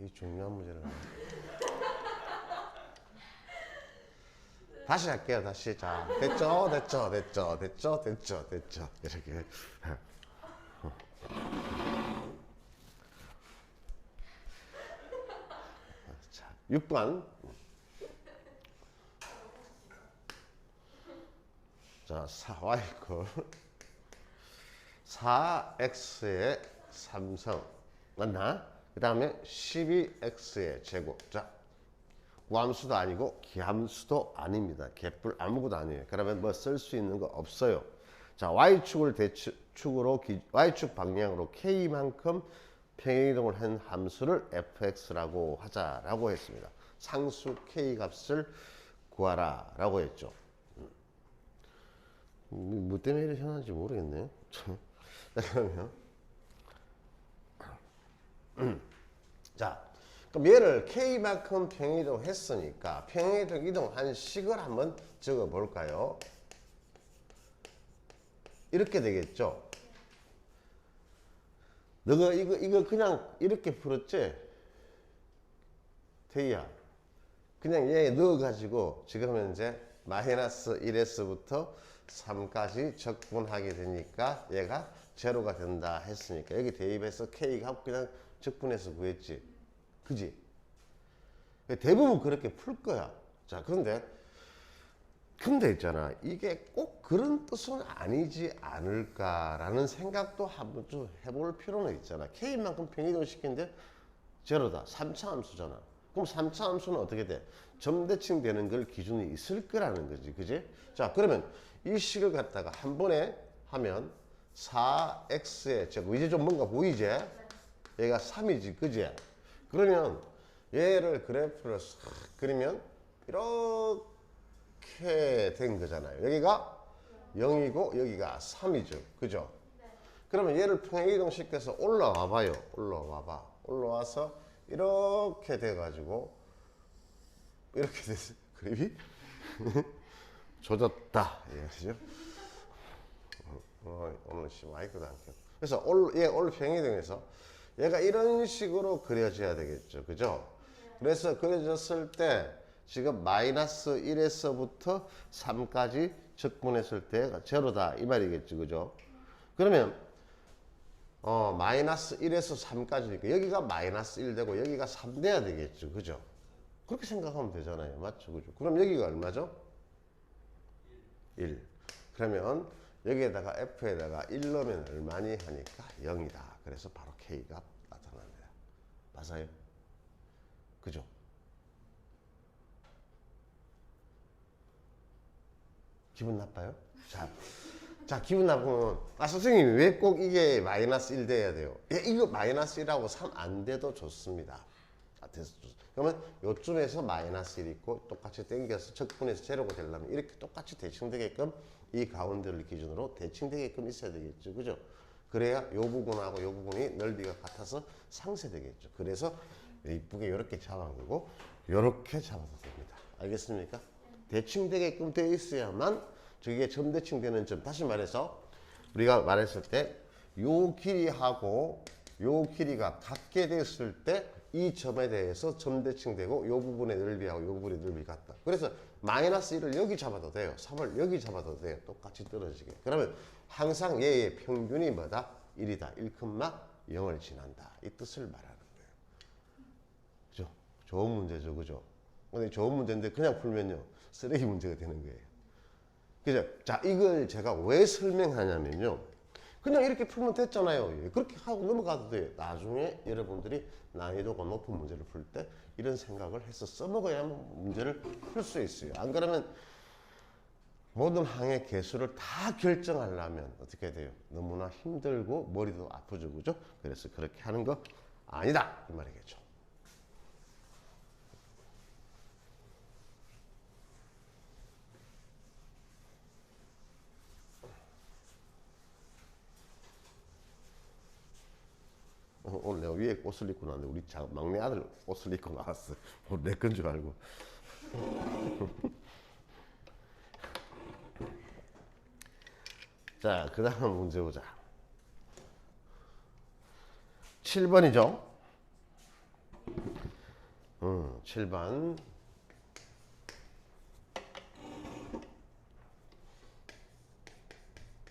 이 중요한 문제를. 다시 할게요. 다시. 자, 됐죠? 됐죠? 됐죠? 됐죠? 됐죠? 됐죠? 이렇게. 자, 6번. 자, y 이퀄 4x의 3성 맞나? 그 다음에 12x의 제곱. 자, 구함수도 아니고 기함수도 아닙니다. 개뿔 아무것도 아니에요. 그러면 뭐 쓸 수 있는 거 없어요. 자, y축을 대축으로 y축 방향으로 k만큼 평행이동을 한 함수를 fx라고 하자라고 했습니다. 상수 k 값을 구하라 라고 했죠. 뭐 때문에 이렇게 현한지 모르겠네. 그러면 자, 그럼 얘를 k만큼 평행이동 했으니까 평행이동 이동한 식을 한번 적어 볼까요? 이렇게 되겠죠. 너가 이거 그냥 이렇게 풀었지? 태희야, 그냥 얘 넣어가지고 지금 현재 마이너스 1에서부터 3까지 적분하게 되니까 얘가 제로가 된다 했으니까 여기 대입해서 k가 그냥 적분해서 구했지. 그지? 대부분 그렇게 풀 거야. 자, 근데 있잖아. 이게 꼭 그런 뜻은 아니지 않을까라는 생각도 한번 좀 해볼 필요는 있잖아. k만큼 평이동 시키는데 제로다. 3차 함수잖아. 그럼 3차 함수는 어떻게 돼? 점대칭 되는 걸 기준이 있을 거라는 거지. 그지? 자, 그러면 이 식을 갖다가 한 번에 하면 4x의 제곱. 이제 좀 뭔가 보이지? 얘가 3이지. 그지? 그러면 얘를 그래프를 싹 그리면 이렇게 된 거잖아요. 여기가 0이고 여기가 3이죠. 그죠? 그러면 얘를 평행이동 시켜서 올라와 봐요. 올라와 봐. 올라와서 이렇게 돼 가지고 이렇게 돼서 그림이 조졌다. 이거죠. 오늘 마이크도 안 켜. 그래서 얘 올 평행이동에서 얘가 이런 식으로 그려져야 되겠죠. 그죠? 그래서 그려졌을 때 지금 마이너스 1에서부터 3까지 적분했을 때 제로다 이 말이겠죠. 그죠? 그러면 마이너스 1에서 3까지니까 여기가 마이너스 1 되고 여기가 3 돼야 되겠죠. 그죠? 그렇게 생각하면 되잖아요. 맞죠? 그죠? 그럼 여기가 얼마죠? 1. 그러면 여기에다가 f에다가 1 넣으면 얼마니 하니까 0이다. 그래서 바로 k가 나타납니다. 맞아요? 그죠? 기분 나빠요? 자, 기분 나쁘면 선생님 왜 꼭 이게 마이너스 1 돼야 돼요? 이거 마이너스 1하고 3 안 돼도 좋습니다. 돼서 좋습니다. 그러면 요쯤에서 마이너스 1 있고 똑같이 땡겨서 적분해서 제로가 되려면 이렇게 똑같이 대칭되게끔 이 가운데를 기준으로 대칭되게끔 있어야 되겠죠. 그죠? 그래야 요 부분하고 요 부분이 넓이가 같아서 상쇄되겠죠. 그래서 이쁘게 이렇게 잡아보고 이렇게 잡아도 됩니다. 알겠습니까? 대칭되게끔 되어 있어야만 저게 점대칭되는 점. 다시 말해서 우리가 말했을 때 요 길이하고 요 길이가 같게 됐을 때 이 점에 대해서 점대칭되고 요 부분의 넓이하고 요 부분의 넓이 같다. 그래서 마이너스 1을 여기 잡아도 돼요. 3을 여기 잡아도 돼요. 똑같이 떨어지게. 그러면 항상 얘의 평균이 뭐다? 1이다. 1,0을 지난다. 이 뜻을 말하는 거예요. 그죠? 좋은 문제죠. 그죠? 근데 좋은 문제인데 그냥 풀면요. 쓰레기 문제가 되는 거예요. 그죠? 자, 이걸 제가 왜 설명하냐면요. 그냥 이렇게 풀면 됐잖아요. 그렇게 하고 넘어가도 돼요. 나중에 여러분들이 난이도가 높은 문제를 풀 때 이런 생각을 해서 써먹어야만 문제를 풀 수 있어요. 안 그러면 모든 항의 개수를 다 결정하려면 어떻게 돼요? 너무나 힘들고 머리도 아프죠. 그죠? 그래서 그렇게 하는 거 아니다. 이 말이겠죠. 오늘 내가 위에 옷을 입고 나왔는데 우리 막내 아들 옷을 입고 나왔어. 내 건 줄 알고. 자, 그 다음 문제 보자. 7번이죠. 7번.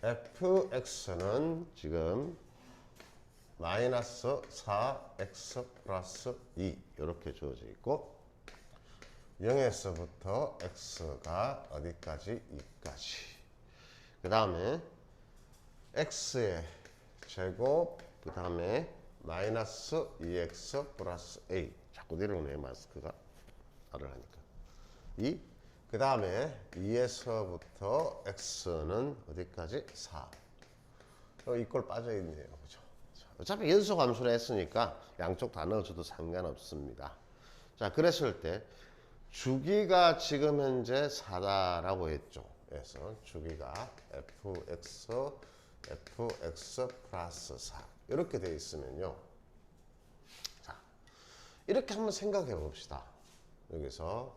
fx는 지금 마이너스 4x 플러스 2 이렇게 주어져 있고 0에서부터 x가 어디까지? 2까지. 그 다음에 x의 제곱 그 다음에 마이너스 2x 플러스 a 자꾸 내려오네 마스크가 말을 하니까 2. 그 다음에 2에서부터 x는 어디까지? 4. 이꼴 빠져있네요. 그죠? 어차피 연속 함수를 했으니까 양쪽 다 넣어줘도 상관없습니다. 자, 그랬을 때 주기가 지금 현재 4다라고 했죠. 그래서 주기가 fx 플러스 4 이렇게 되어 있으면요. 자, 이렇게 한번 생각해 봅시다. 여기서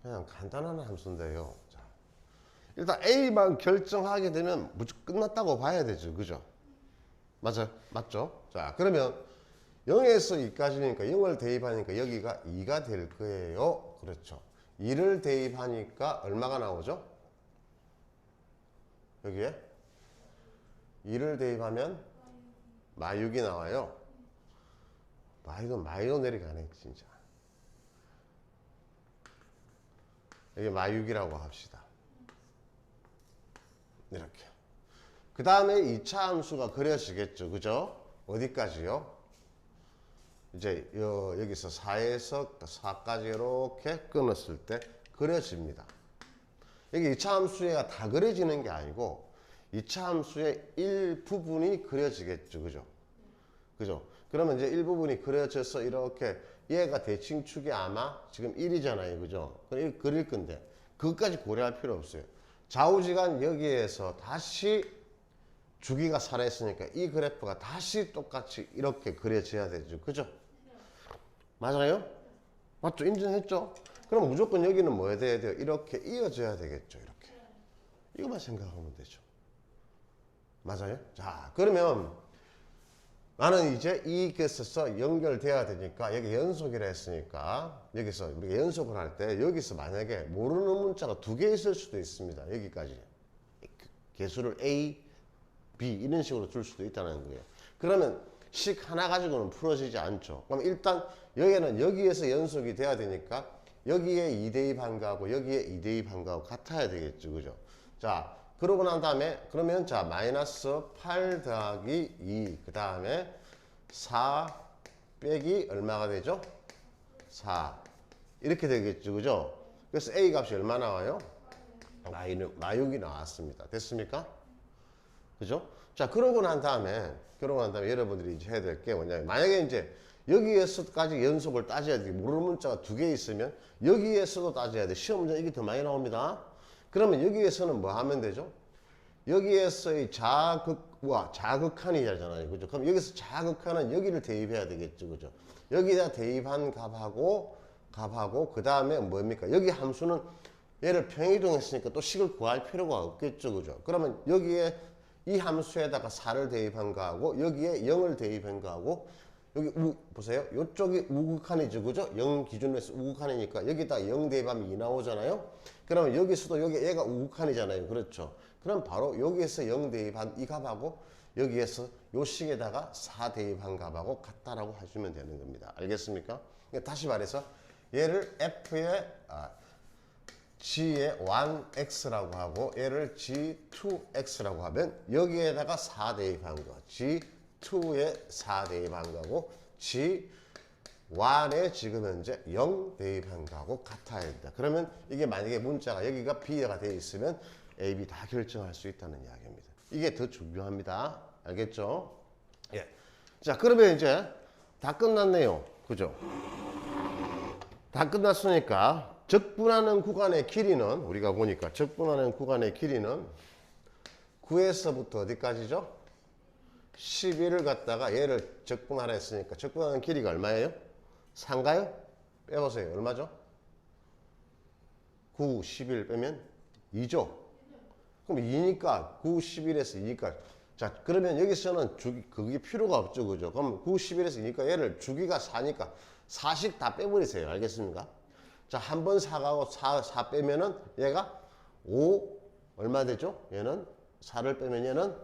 그냥 간단한 함수인데요. 자, 일단 A만 결정하게 되면 무조건 끝났다고 봐야 되죠. 그죠? 맞아요? 맞죠? 자, 그러면 0에서 2까지니까 0을 대입하니까 여기가 2가 될 거예요. 그렇죠. 2를 대입하니까 얼마가 나오죠? 여기에 2를 대입하면 마육이 나와요. 마이도 내려가네 진짜. 이게 마육이라고 합시다. 이렇게. 그 다음에 2차 함수가 그려지겠죠. 그죠? 어디까지요? 이제 여기서 4에서 4까지 이렇게 끊었을 때 그려집니다. 여기 2차 함수가 다 그려지는 게 아니고 2차 함수의 일부분이 그려지겠죠. 그죠? 그죠? 그러면 이제 일부분이 그려져서 이렇게 얘가 대칭축이 아마 지금 1이잖아요. 그죠? 그릴 건데 그것까지 고려할 필요 없어요. 좌우지간 여기에서 다시 주기가 살아있으니까 이 그래프가 다시 똑같이 이렇게 그려져야 되죠. 그죠? 맞아요? 맞죠? 인정했죠? 그럼 무조건 여기는 뭐 해야 돼요? 이렇게 이어져야 되겠죠. 이렇게. 이것만 생각하면 되죠. 맞아요? 자, 그러면 나는 이제 이것에서 연결돼야 되니까 여기 연속이라 했으니까 여기서 우리가 연속을 할 때 여기서 만약에 모르는 문자가 2개 있을 수도 있습니다. 여기까지. 개수를 A, B 이런 식으로 줄 수도 있다는 거예요. 그러면 식 하나 가지고는 풀어지지 않죠. 그럼 일단 여기는 여기에서 연속이 돼야 되니까 여기에 2대입한 거하고 여기에 2대입한 거하고 같아야 되겠죠. 그죠? 자, 그러고 난 다음에 그러면 자 마이너스 8 더하기 2 그 다음에 4 빼기 얼마가 되죠? 4 이렇게 되겠죠. 그죠? 그래서 A 값이 얼마 나와요? 마육이 나왔습니다. 됐습니까? 그죠? 자, 그러고 난 다음에 여러분들이 이제 해야 될 게 뭐냐면 만약에 이제 여기에서까지 연속을 따져야 돼. 모르는 문자가 2개 있으면 여기에서도 따져야 돼. 시험 문제 이게 더 많이 나옵니다. 그러면 여기에서는 뭐 하면 되죠? 여기에서의 자극한이잖아요. 그죠? 그럼 여기서 자극한은 여기를 대입해야 되겠죠. 그죠? 여기다 대입한 값하고 그 다음에 뭡니까? 여기 함수는 얘를 평이동했으니까 또 식을 구할 필요가 없겠죠. 그죠? 그러면 여기에 이 함수에다가 4를 대입한 거하고 여기에 0을 대입한 거하고 여기 보세요. 이쪽이 우극한이죠. 그죠? 0 기준으로 해서 우극한이니까 여기다 0 대입하면 2 나오잖아요. 그러면 여기서도 얘가 우극한이잖아요. 그렇죠? 그럼 바로 여기에서 0 대입한 이 값하고 여기에서 요 식에다가 4 대입한 값하고 같다라고 하시면 되는 겁니다. 알겠습니까? 다시 말해서 얘를 F의 G의 1X라고 하고 얘를 G2X라고 하면 여기에다가 4 대입한 거 G2에 4 대입한 거고 G1에 지금 현재 0 대입한 거하고 같아야 됩니다. 그러면 이게 만약에 문자가 여기가 B가 되어 있으면 A, B 다 결정할 수 있다는 이야기입니다. 이게 더 중요합니다. 알겠죠? 예. 자, 그러면 이제 다 끝났네요. 그죠? 다 끝났으니까 적분하는 구간의 길이는 우리가 보니까 적분하는 구간의 길이는 9에서부터 어디까지죠? 11을 갖다가 얘를 적분하라 했으니까 적분하는 길이가 얼마예요? 4인가요? 빼보세요. 얼마죠? 9, 11 빼면 2죠? 그럼 2니까 9, 11에서 2니까 자 그러면 여기서는 그게 필요가 없죠. 그죠? 그럼 9, 11에서 2니까 얘를 주기가 4니까 4씩 다 빼버리세요. 알겠습니까? 자, 한 번 4가고 4 빼면은 얘가 5 얼마 되죠? 얘는 4를 빼면 얘는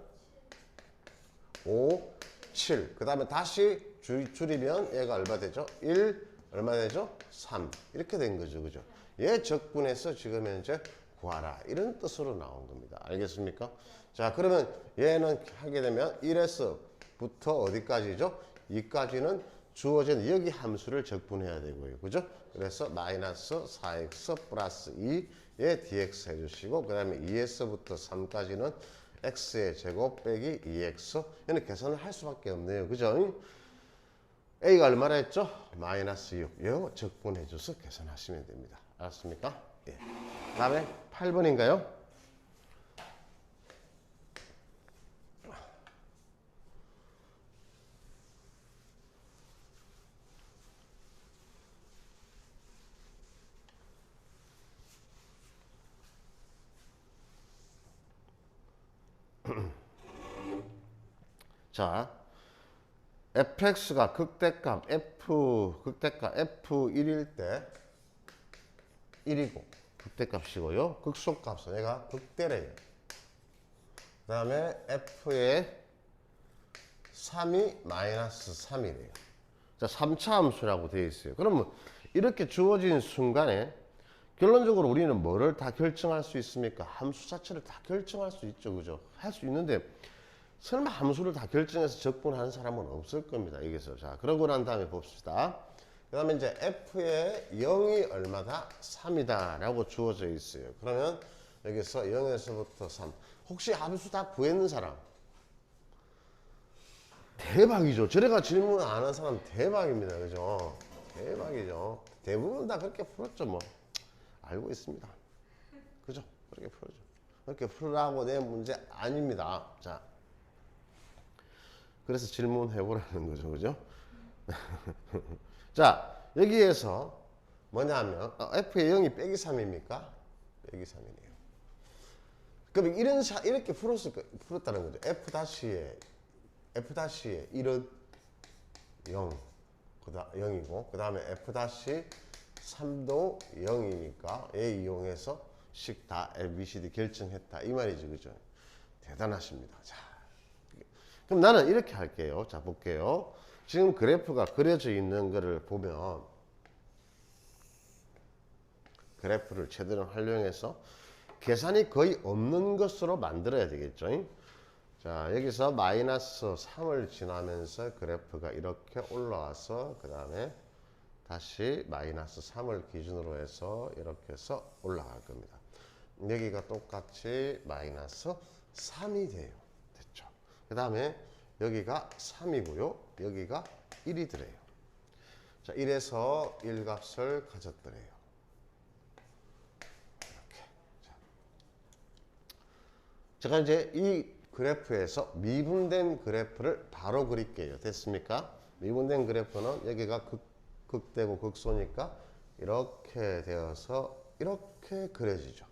5, 7. 그 다음에 다시 줄이면 얘가 얼마 되죠? 1 얼마 되죠? 3. 이렇게 된 거죠. 그죠? 얘 적분해서 지금 현재 구하라. 이런 뜻으로 나온 겁니다. 알겠습니까? 자, 그러면 얘는 하게 되면 1에서부터 어디까지죠? 2까지는 주어진 여기 함수를 적분해야 되고요. 그죠? 그래서 마이너스 4x 플러스 2의 dx 해주시고, 그 다음에 2에서부터 3까지는 x의 제곱 빼기 2x. 얘는 계산을 할 수밖에 없네요. 그죠? a가 얼마나 했죠? 마이너스 6. 이거 적분해줘서 계산하시면 됩니다. 알았습니까? 예. 그 다음에 8번인가요? 자, fx가 극대값 극대값 f1일 때 1이고 극대값이고요. 극소값은 얘가 극대래요. 그 다음에 f의 3이 마이너스 3이래요. 자, 3차 함수라고 되어 있어요. 그러면 이렇게 주어진 순간에 결론적으로 우리는 뭐를 다 결정할 수 있습니까? 함수 자체를 다 결정할 수 있죠. 그죠? 할 수 있는데 설마 함수를 다 결정해서 적분하는 사람은 없을 겁니다. 여기서. 자, 그러고 난 다음에 봅시다. 그 다음에 이제 f의 0이 얼마다? 3이다 라고 주어져 있어요. 그러면 여기서 0에서부터 3. 혹시 함수 다 구했는 사람? 대박이죠. 저래가 질문 안 한 사람 대박입니다. 그죠? 대박이죠. 대부분 다 그렇게 풀었죠. 뭐 알고 있습니다. 그죠? 그렇게 풀어줘. 그렇게 풀라고 낸 문제 아닙니다. 자, 그래서 질문해보라는 거죠. 그죠? 자, 여기에서 뭐냐면 f의 0이 빼기 3입니까? 빼기 3이네요. 그럼 이렇게 풀었다는 거죠. f-의 1은 0, 0이고 그 다음에 f-3도 0이니까 얘 이용해서 식 다 ABCD 결정했다. 이 말이죠. 그죠? 대단하십니다. 자, 그럼 나는 이렇게 할게요. 자, 볼게요. 지금 그래프가 그려져 있는 거를 보면 그래프를 제대로 활용해서 계산이 거의 없는 것으로 만들어야 되겠죠. 자, 여기서 마이너스 3을 지나면서 그래프가 이렇게 올라와서 그 다음에 다시 마이너스 3을 기준으로 해서 이렇게 해서 올라갈 겁니다. 여기가 똑같이 마이너스 3이 돼요. 됐죠? 그 다음에 여기가 3이고요. 여기가 1이더래요. 자, 1에서 1값을 가졌더래요. 이렇게. 자. 제가 이제 이 그래프에서 미분된 그래프를 바로 그릴게요. 됐습니까? 미분된 그래프는 여기가 극대고 극소니까 이렇게 되어서 이렇게 그려지죠.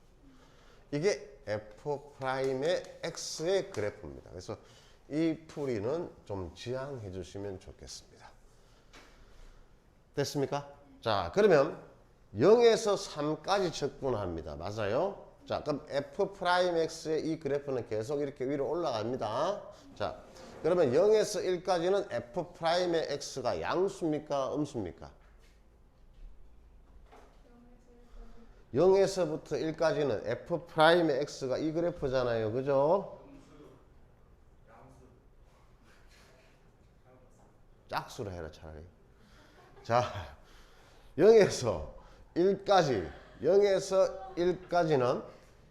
이게 F'의 X의 그래프입니다. 그래서 이 풀이는 좀 지양해 주시면 좋겠습니다. 됐습니까? 자, 그러면 0에서 3까지 적분합니다. 맞아요? 자, 그럼 F'X의 이 그래프는 계속 이렇게 위로 올라갑니다. 자, 그러면 0에서 1까지는 F'의 X가 양수입니까? 음수입니까? 0에서부터 1까지는 F'의 X가 이 그래프잖아요. 그죠? 짝수로 해라 차라리. 자, 0에서 1까지 0에서 1까지는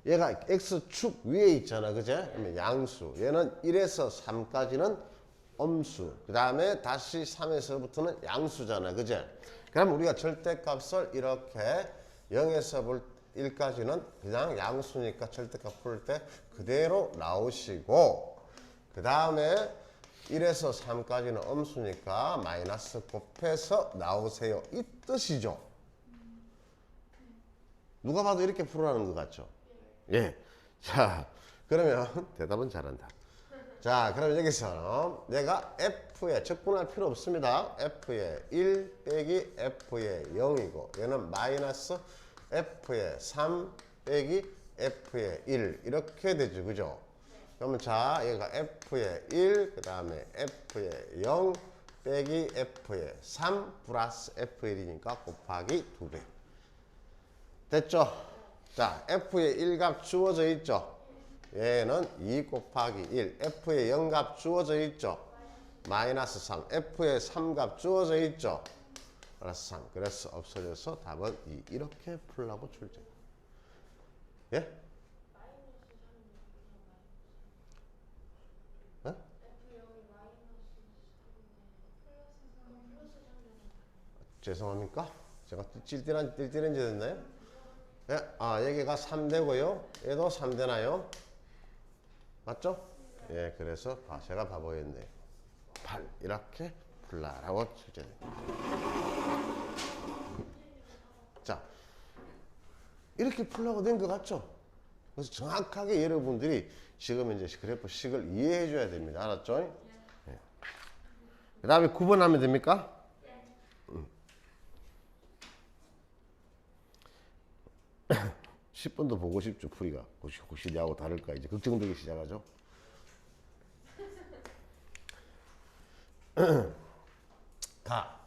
얘가 X축 위에 있잖아. 그제? 양수. 얘는 1에서 3까지는 음수. 그 다음에 다시 3에서부터는 양수잖아. 그제? 그럼 우리가 절대값을 이렇게 0에서 1까지는 그냥 양수니까 절대값 풀 때 그대로 나오시고, 그 다음에 1에서 3까지는 음수니까 마이너스 곱해서 나오세요. 이 뜻이죠. 누가 봐도 이렇게 풀어라는 것 같죠? 예. 자, 그러면 대답은 잘한다. 자, 그럼 여기서 내가 F에 적분할 필요 없습니다. F에 1 빼기 F에 0이고 얘는 마이너스 F에 3 빼기 F에 1 이렇게 되죠. 그죠? 그러면 자 얘가 F에 1 그 다음에 F에 0 빼기 F에 3 플러스 F1이니까 곱하기 2배 됐죠? 자 F에 1값 주어져 있죠? 얘는 2 곱하기 1 F에 0값 주어져 있죠? 마이너스 3 F에 3값 주어져 있죠? 플러스 3 그래서 없어져서 답은 2 이렇게 풀라고 출제 예? 어? 죄송합니까? 제가 찔찔한지 됐나요? 예? 아 여기가 3되고요 얘도 3되나요? 맞죠? 예 그래서 제가 바보였네요 8 이렇게 풀라라고 출제됩니다 자 이렇게 풀라고 된 것 같죠? 그래서 정확하게 여러분들이 지금 이제 그래프 식을 이해해 줘야 됩니다 알았죠? 예. 그 다음에 9번 하면 됩니까? 10번도 보고 싶죠 풀이가 혹시 내하고 다를까 이제 걱정되기 시작하죠 가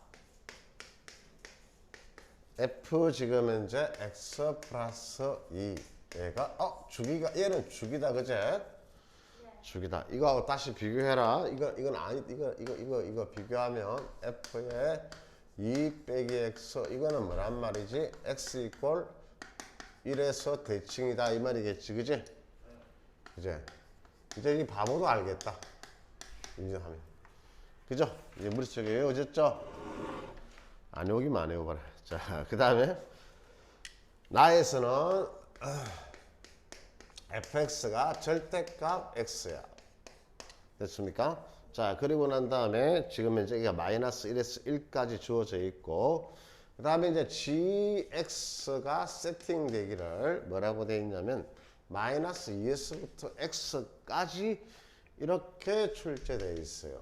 F 지금 현재 X 플러스 2 얘가 주기가 얘는 주기다 그제 주기다 이거하고 다시 비교해라 이건 아니 이거 비교하면 F에 2 빼기 X 이거는 뭐란 말이지 X 이퀄 1에서 대칭이다 이 말이겠지 그지? 그제? 이제 이 바보도 알겠다 인정하면 그죠? 이제 머릿속에 외워졌죠? 안 외우기만 안 외워봐라 자 그 다음에 나에서는 fx가 절대값 x야 됐습니까? 자 그리고 난 다음에 지금 현재 이게 마이너스 1에서 1까지 주어져 있고 그 다음에 이제 gx가 세팅되기를 뭐라고 되어 있냐면 마이너스 2에서부터 x까지 이렇게 출제되어 있어요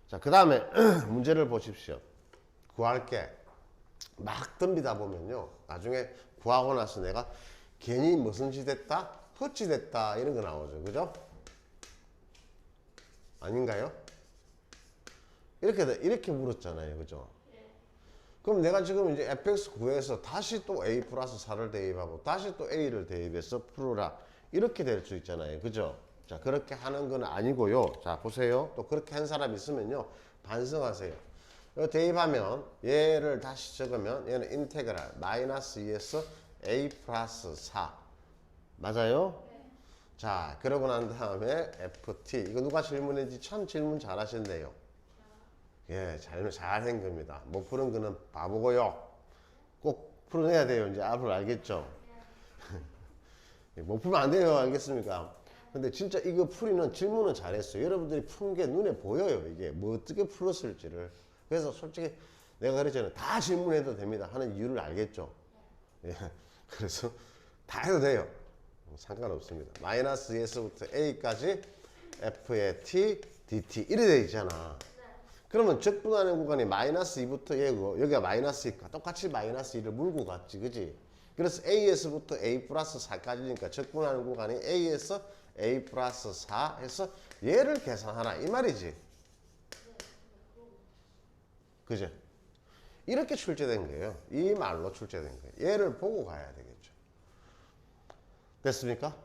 자 그 다음에 문제를 보십시오 구할게 막 덤비다 보면요 나중에 구하고 나서 내가 괜히 무슨 짓 했다? 헛짓 했다 이런 거 나오죠 그죠? 아닌가요? 이렇게 물었잖아요 그죠? 그럼 내가 지금 이제 fx 구해서 다시 또 a 플러스 4를 대입하고 다시 또 a를 대입해서 풀어라 이렇게 될 수 있잖아요 그죠? 자 그렇게 하는 건 아니고요 자 보세요 또 그렇게 한 사람 있으면요 반성하세요 이거 대입하면 얘를 다시 적으면 얘는 인테그랄 마이너스 2에서 a 플러스 4 맞아요? 네. 자 그러고 난 다음에 ft 이거 누가 질문했지 참 질문 잘하셨네요 예 잘한 겁니다 못 푸는 거는 바보고요 꼭 풀어내야 돼요 이제 앞으로 알겠죠? 못 풀면 안 돼요 알겠습니까? 근데 진짜 이거 풀이는 질문은 잘했어요 여러분들이 푼 게 눈에 보여요 이게 뭐 어떻게 풀었을지를 그래서 솔직히 내가 그랬잖아요 다 질문해도 됩니다 하는 이유를 알겠죠? 예, 그래서 다 해도 돼요 상관없습니다 마이너스 2에서부터 a까지 f의 t dt 이래 돼 있잖아 그러면 적분하는 구간이 마이너스 2부터 얘고 여기가 마이너스 2니까 똑같이 마이너스 2를 물고 갔지 그지? 그래서 a에서부터 a 플러스 4까지니까 적분하는 구간이 a에서 a 플러스 4 해서 얘를 계산하라 이 말이지 그죠? 이렇게 출제된 거예요 이 말로 출제된 거예요 얘를 보고 가야 되겠죠 됐습니까?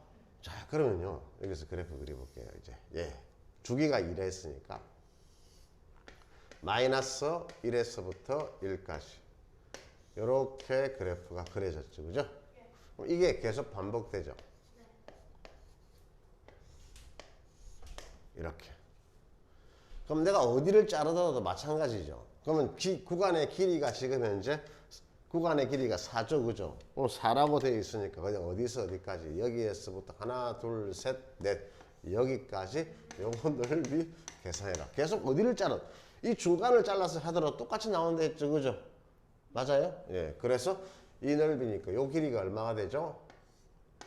자 그러면요 여기서 그래프 그려볼게요 이제 예 주기가 1에 했으니까 마이너스 1에서부터 1까지 이렇게 그래프가 그려졌죠 그죠? 그럼 이게 계속 반복되죠 이렇게 그럼 내가 어디를 자르더라도 마찬가지죠 그러면 구간의 길이가 지금 현재 구간의 길이가 4죠 그죠? 그럼 4라고 되어 있으니까 그냥 어디서 어디까지 여기에서부터 하나 둘 셋 넷 여기까지 요거 넓이 계산해라 계속 어디를 자르 이 중간을 잘라서 하더라도 똑같이 나온다 했죠 그죠? 맞아요? 예 그래서 이 넓이니까 요 길이가 얼마가 되죠?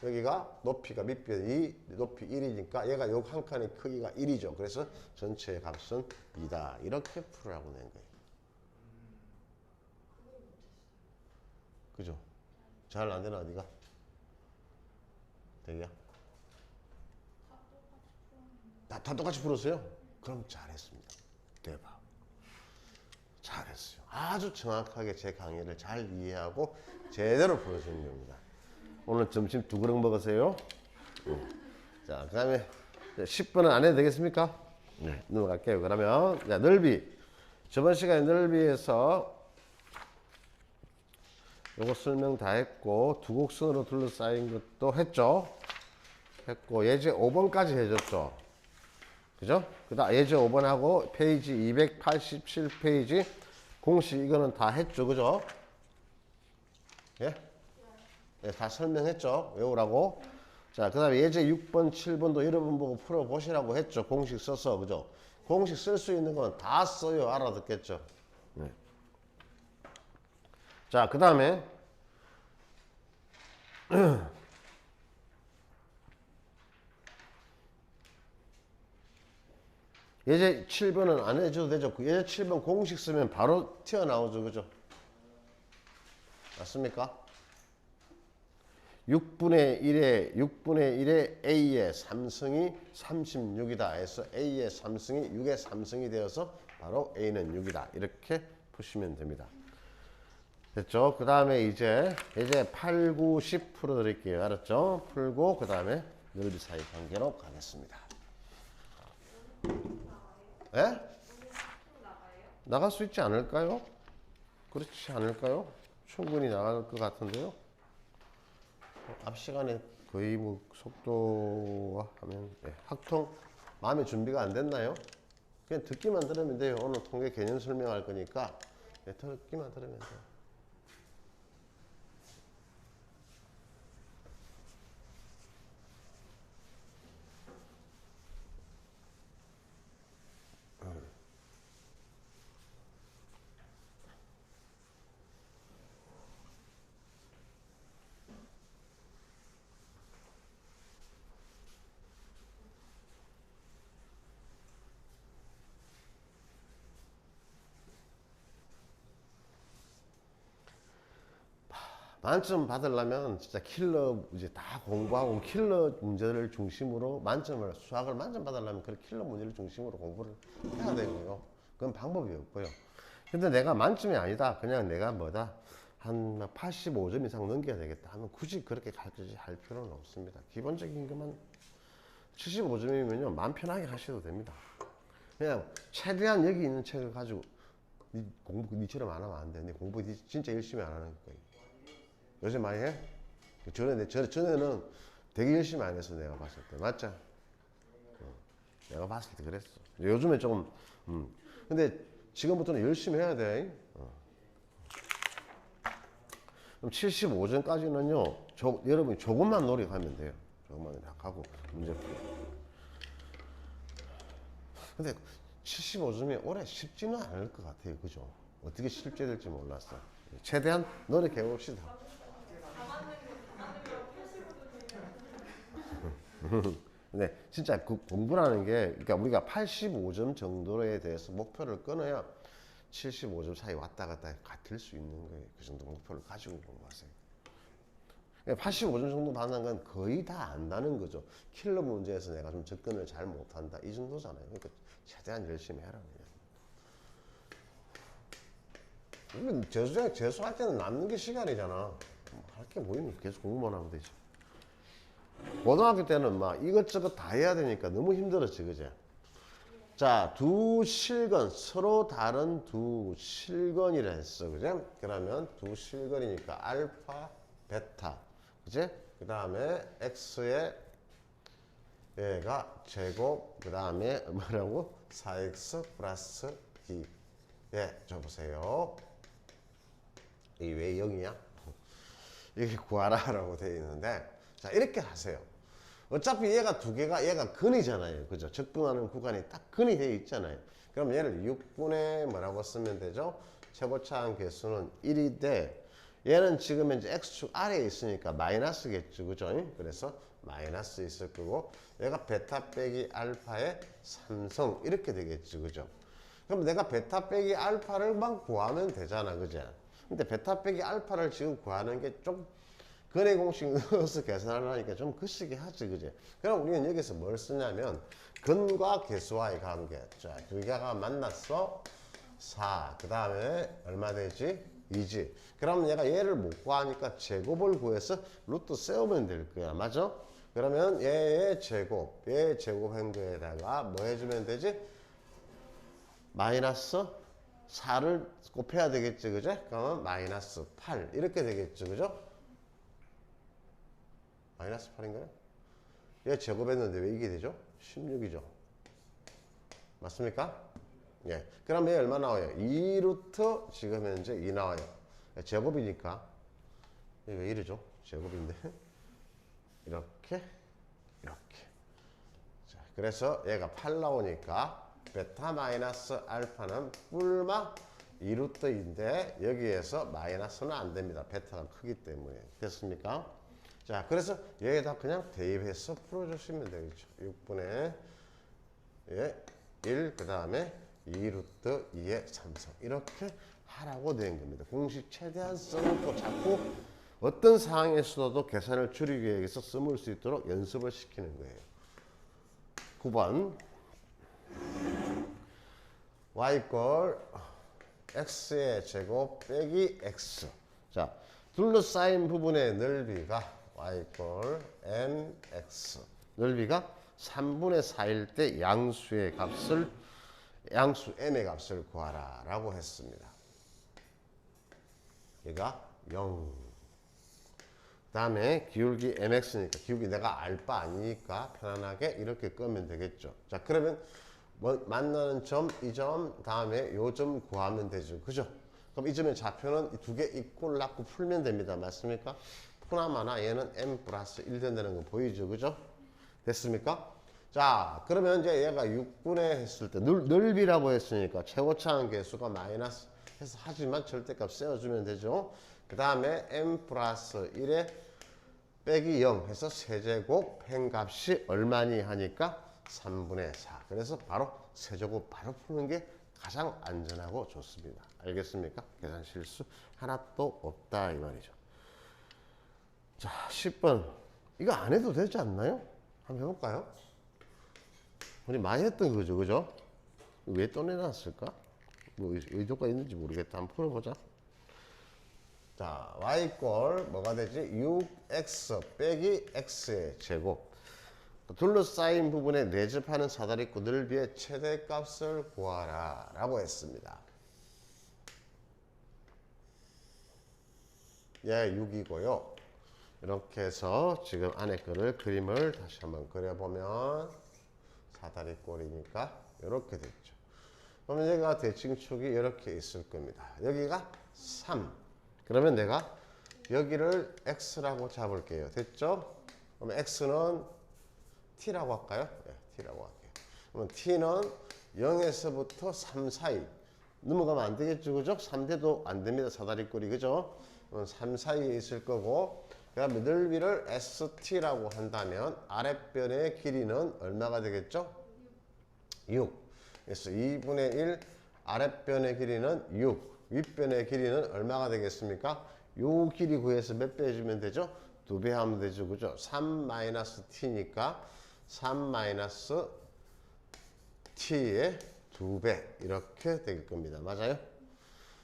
여기가 높이가 밑변 2, 높이 1이니까 얘가 요 한 칸의 크기가 1이죠. 그래서 전체의 값은 2다. 이렇게 풀으라고 낸 거예요. 그죠? 잘 안 되나 어디가? 되게야? 다 똑같이 풀었어요? 그럼 잘했습니다. 대박. 잘했어요. 아주 정확하게 제 강의를 잘 이해하고 제대로 풀어주는 겁니다. 오늘 점심 2그릇 먹으세요. 자, 그 다음에 10번은 안 해도 되겠습니까? 네. 넘어갈게요. 그러면 자, 넓이. 저번 시간에 넓이에서 요거 설명 다 했고 두 곡선으로 둘러싸인 것도 했죠. 했고 예제 5번까지 해줬죠. 그죠? 그 다음 예제 5번하고 페이지 287페이지 공식 이거는 다 했죠. 그죠? 예? 네, 다 설명했죠. 외우라고. 자, 그 다음에 예제 6번, 7번도 여러분 보고 풀어보시라고 했죠. 공식 써서. 그죠? 공식 쓸 수 있는 건 다 써요. 알아듣겠죠? 네. 자, 그 다음에 예제 7번은 안 해줘도 되죠. 예제 7번 공식 쓰면 바로 튀어나오죠. 그죠? 맞습니까? 6분의 1에 A의 3승이 36이다 해서 A의 3승이 6의 3승이 되어서 바로 A는 6이다. 이렇게 푸시면 됩니다. 됐죠? 그 다음에 이제 8, 9, 10 풀어드릴게요. 알았죠? 풀고 그 다음에 넓이 사이 관계로 가겠습니다. 예? 나갈 수 있지 않을까요? 그렇지 않을까요? 충분히 나갈 것 같은데요. 앞 시간에 거의 뭐 속도와 하면 학통 마음의 준비가 안 됐나요? 그냥 듣기만 들으면 돼요. 오늘 통계 개념 설명할 거니까 듣기만 들으면 돼요. 만점 받으려면 진짜 킬러 이제 다 공부하고 킬러 문제를 중심으로 만점을 수학을 만점 받으려면 그 킬러 문제를 중심으로 공부를 해야 되고요. 그건 방법이 없고요. 근데 내가 만점이 아니다. 그냥 내가 뭐다 한 85점 이상 넘겨야 되겠다 하면 굳이 그렇게 가르치지 할 필요는 없습니다. 기본적인 것만 75점이면요 마음 편하게 하셔도 됩니다. 그냥 최대한 여기 있는 책을 가지고 니 공부 니처럼 안 하면 안 돼. 니 공부 니 진짜 열심히 안 하는 거예요. 요새 많이 해? 전에는 되게 열심히 안 했어, 내가 봤을 때. 맞죠? 내가 봤을 때 그랬어. 요즘에 조금, 근데 지금부터는 열심히 해야 돼. 그럼 75점까지는요, 여러분이 조금만 노력하면 돼요. 조금만 노력하고, 문제 풀고. 근데 75점이 올해 쉽지는 않을 것 같아요. 그죠? 어떻게 실제 될지 몰랐어. 최대한 노력해 봅시다. 근데 진짜 그 공부라는 게 그러니까 우리가 85점 정도에 대해서 목표를 끊어야 75점 사이 왔다 갔다 같을 수 있는 거예요. 그 정도 목표를 가지고 공부하세요. 85점 정도 받는 건 거의 다 안다는 거죠. 킬러 문제에서 내가 좀 접근을 잘 못한다 이 정도잖아요. 그러니까 최대한 열심히 해라. 재수할 때는 남는 게 시간이잖아. 할 게 뭐 있는 계속 공부만 하면 되지. 고등학교 때는 막 이것저것 다 해야 되니까 너무 힘들었지, 그제? 자, 두 실건, 서로 다른 두 실건이라 했어, 그제? 그러면 두 실건이니까 알파, 베타, 그제? 그 다음에 x의 얘가 제곱, 그 다음에 뭐라고? 4x 플러스 2. 예, 줘보세요. 이게 왜 0이야? 이게 구하라라고 되어 있는데, 자, 이렇게 하세요. 어차피 얘가 두 개가, 얘가 근이잖아요. 그죠? 접근하는 구간이 딱 근이 되어 있잖아요. 그럼 얘를 6분의 뭐라고 쓰면 되죠? 최고차항 개수는 1이 돼. 얘는 지금 이제 x축 아래에 있으니까 마이너스겠죠. 그죠? 그래서 마이너스 있을 거고 얘가 베타 빼기 알파의 3성 이렇게 되겠죠. 그죠? 그럼 내가 베타 빼기 알파를만 구하면 되잖아. 그죠? 근데 베타 빼기 알파를 지금 구하는 게 좀 근해 공식 넣어서 계산하려니까 좀 거시기 하지. 그죠? 그럼 우리는 여기서 뭘 쓰냐면 근과 계수와의 관계. 자, 두 개가 만났어. 4. 그 다음에 얼마 되지? 2지. 그럼 얘가 얘를 못 구하니까 제곱을 구해서 루트 세우면 될 거야. 맞아? 그러면 얘의 제곱한 거에다가 뭐 해주면 되지? 마이너스 4를 곱해야 되겠지. 그죠? 그러면 마이너스 8. 이렇게 되겠죠. 그죠? 마이너스 8인가요? 얘 제곱했는데 왜 이게 되죠? 16이죠. 맞습니까? 예. 그럼 얘 얼마 나와요? 2루트 지금 현재 2 나와요. 제곱이니까. 이게 왜 이러죠? 제곱인데. 이렇게. 자, 그래서 얘가 8 나오니까 베타 마이너스 알파는 뿔마 2루트인데 여기에서 마이너스는 안 됩니다. 베타가 크기 때문에. 됐습니까? 자, 그래서 여기다 그냥 대입해서 풀어주시면 되겠죠. 6분의 1, 그 다음에 2루트 2의 3성. 이렇게 하라고 된 겁니다. 공식 최대한 써놓고 자꾸 어떤 상황에서도 계산을 줄이기 위해서 써볼 수 있도록 연습을 시키는 거예요. 9번. y 꼴 x의 제곱 빼기 x. 자, 둘러싸인 부분의 넓이가 y 꼴 mx. 넓이가 3분의 4일 때 양수 m의 값을 구하라 라고 했습니다. 얘가 0. 그 다음에 기울기 mx니까 기울기 내가 알 바 아니니까 편안하게 이렇게 끄면 되겠죠. 자, 그러면 뭐 만나는 점, 이 점, 다음에 요 점 구하면 되죠. 그죠? 그럼 이 점의 좌표는 두 개 이꼴 낳고 풀면 됩니다. 맞습니까? 푸나마나 얘는 m 플러스 1 된다는 거 보이죠? 그죠? 됐습니까? 자, 그러면 이제 얘가 6분의 했을 때 넓이라고 했으니까 최고차항 계수가 마이너스 해서 하지만 절대값 세워주면 되죠. 그 다음에 m 플러스 1에 빼기 0 해서 세제곱 펜값이 얼마니 하니까 3분의 4. 그래서 바로 세제곱 바로 푸는 게 가장 안전하고 좋습니다. 알겠습니까? 계산 실수 하나도 없다 이 말이죠. 자, 10번. 이거 안 해도 되지 않나요? 한번 해볼까요? 우리 많이 했던 거죠, 그죠? 왜 또 내놨을까? 뭐 의도가 있는지 모르겠다. 한번 풀어보자. 자, y꼴 뭐가 되지? 6x 빼기 x의 제곱. 둘러싸인 부분에 내접하는 사다리꼴 넓이의 최대값을 구하라 라고 했습니다. 예, 6이고요. 이렇게 해서 지금 안에 거를 그림을 다시 한번 그려보면 사다리꼴이니까 이렇게 됐죠. 그러면 여기가 대칭축이 이렇게 있을 겁니다. 여기가 3. 그러면 내가 여기를 x라고 잡을게요. 됐죠? 그러면 x는 t라고 할까요? 네, t라고 할게요. 그러면 t는 0에서부터 3 사이 넘어가면 안 되겠죠, 그죠? 3대도 안 됩니다. 사다리꼴이, 그죠? 3 사이에 있을 거고, 그 다음에 넓이를 st라고 한다면 아랫변의 길이는 얼마가 되겠죠? 6. 그래서 2분의 1 아랫변의 길이는 6. 윗변의 길이는 얼마가 되겠습니까? 요 길이 구해서 몇 배 해주면 되죠? 2배 하면 되죠, 그죠? 3 마이너스 t니까 3 마이너스 t의 2배 이렇게 될 겁니다. 맞아요?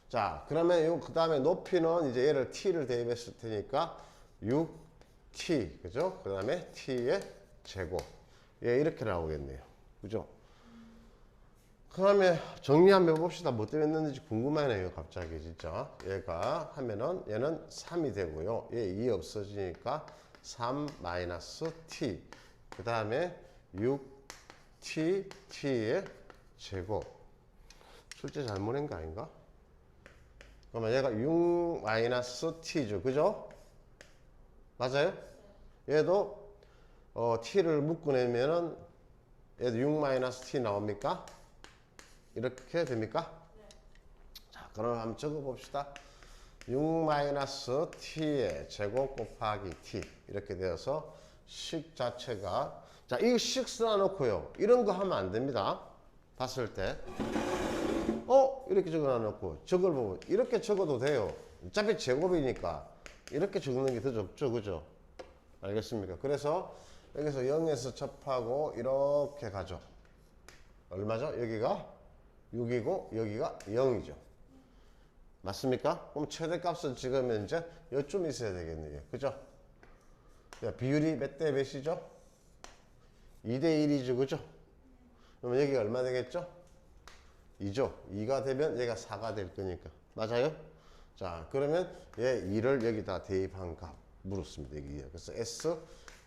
자, 그러면 요 그 다음에 높이는 이제 얘를 t를 대입했을 테니까 6t, 그죠? 그 다음에 t의 제곱. 예, 이렇게 나오겠네요. 그죠? 그 다음에 정리 한번 해봅시다. 뭐 때문에 했는지 궁금하네요. 갑자기 진짜. 얘가 하면은 얘는 3이 되고요. 얘 2 없어지니까 3 마이너스 t. 그 다음에 6t, t의 제곱. 출제 잘못 낸 거 아닌가? 그러면 얘가 6 마이너스 t죠. 그죠? 맞아요? 얘도 t를 묶어내면은 얘도 6 마이너스 t 나옵니까? 이렇게 됩니까? 네. 자, 그럼 한번 적어 봅시다. 6-t의 제곱 곱하기 t 이렇게 되어서 식 자체가 자, 이 식 써놓고요. 이런 거 하면 안 됩니다. 봤을 때 이렇게 적어놓고 저걸 보고 이렇게 적어도 돼요. 어차피 제곱이니까 이렇게 적는 게 더 좋죠, 그죠? 알겠습니까? 그래서 여기서 0에서 접하고 이렇게 가죠. 얼마죠? 여기가 6이고 여기가 0이죠. 맞습니까? 그럼 최대값을 찍으면 이제 요쯤 있어야 되겠네요. 그죠? 비율이 몇 대 몇이죠? 2대 1이죠. 그죠? 그러면 여기가 얼마 되겠죠? 2죠. 2가 되면 얘가 4가 될 거니까. 맞아요? 자, 그러면 얘 2를 여기다 대입한 값 물었습니다. 여기. 그래서 S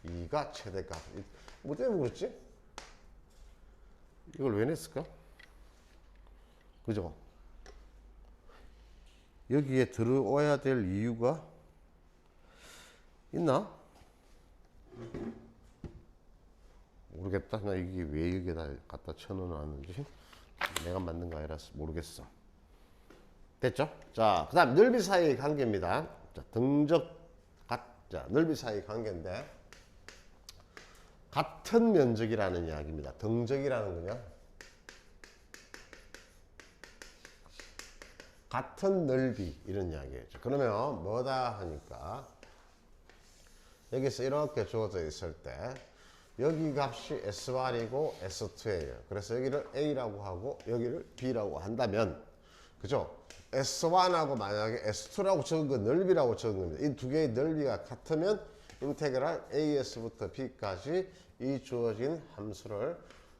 2가 최대값. 뭐 때문에 그랬지? 이걸 왜 냈을까? 그죠? 여기에 들어와야 될 이유가 있나? 모르겠다. 나 이게 왜 여기다 갖다 쳐넣어놨는지 내가 만든 거 아니라서 모르겠어. 됐죠? 자, 그 다음 넓이 사이의 관계입니다. 자, 자, 넓이 사이의 관계인데 같은 면적이라는 이야기입니다. 등적이라는 거냐? 같은 넓이 이런 이야기죠. 그러면 뭐다 하니까 여기서 이렇게 주어져 있을 때 여기 값이 S1이고 S2예요. 그래서 여기를 A라고 하고 여기를 B라고 한다면 그죠? S1하고 만약에 S2라고 적은 건 넓이라고 적은 겁니다. 이 두 개의 넓이가 같으면 인테그랄 AS부터 B까지 이 주어진 함수를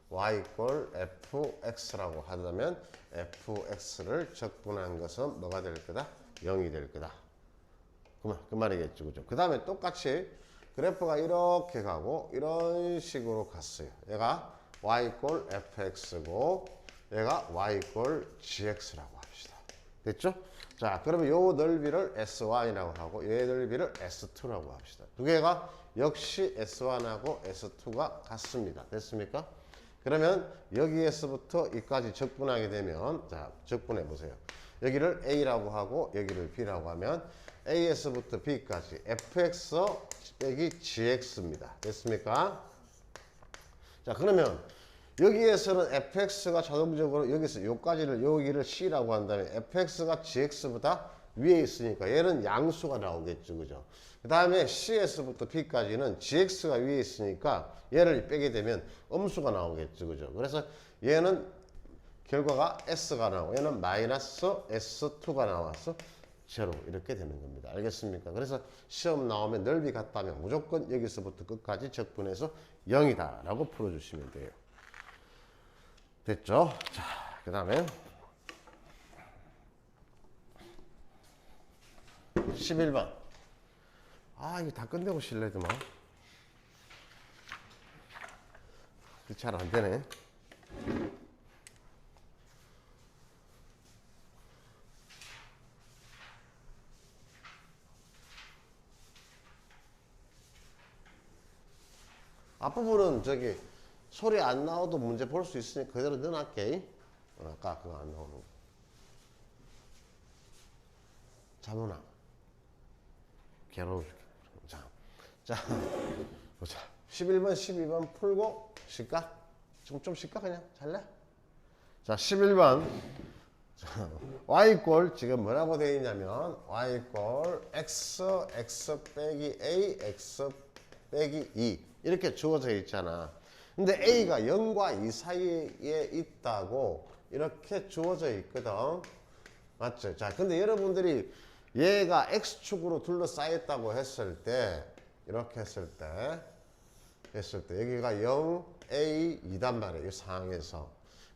y = fx라고 하다면 fx를 적분한 것은 뭐가 될 거다? 0이 될 거다. 그 말이겠죠. 그죠? 그 다음에 똑같이 그래프가 이렇게 가고 이런 식으로 갔어요. 얘가 y = fx고 얘가 y = gx라고 합시다. 됐죠? 자, 그러면 요 넓이를 S1이라고 하고 얘 넓이를 S2라고 합시다. 두 개가 역시 S1하고 S2가 같습니다. 됐습니까? 그러면 여기에서부터 여기까지 적분하게 되면 자, 적분해 보세요. 여기를 A라고 하고 여기를 B라고 하면 A에서부터 B까지 fx 빼기 gx입니다. 됐습니까? 자, 그러면 여기에서는 fx가 자동적으로 여기서 여기를 c라고 한다면 fx가 gx보다 위에 있으니까 얘는 양수가 나오겠죠. 그죠? 그 다음에 c에서부터 b까지는 gx가 위에 있으니까 얘를 빼게 되면 음수가 나오겠죠. 그죠? 그래서 얘는 결과가 s가 나오고 얘는 마이너스 s2가 나와서 제로 이렇게 되는 겁니다. 알겠습니까? 그래서 시험 나오면 넓이 같다면 무조건 여기서부터 끝까지 적분해서 0이다 라고 풀어주시면 돼요. 됐죠? 자, 그 다음에 11번. 이거 다 끝내고 실례더만. 잘 안 되네. 앞부분은 저기 소리 안 나와도 문제 볼 수 있으니까 그대로 넣어놨게. 아까 그거 안 나오는 거. 자문아. 괴로워. 자, 보자. 11번, 12번 풀고 쉴까? 좀 쉴까? 그냥 잘래? 자, 11번. 자, y 꼴 지금 뭐라고 되어 있냐면 y 꼴 x 빼기 a x 빼기 2 이렇게 주어져 있잖아. 근데 a가 0과 2 사이에 있다고 이렇게 주어져 있거든. 맞죠? 자, 근데 여러분들이 얘가 x축으로 둘러싸였다고 했을 때 이렇게 했을 때 여기가 0, a, 2단 말이에요. 이 상황에서.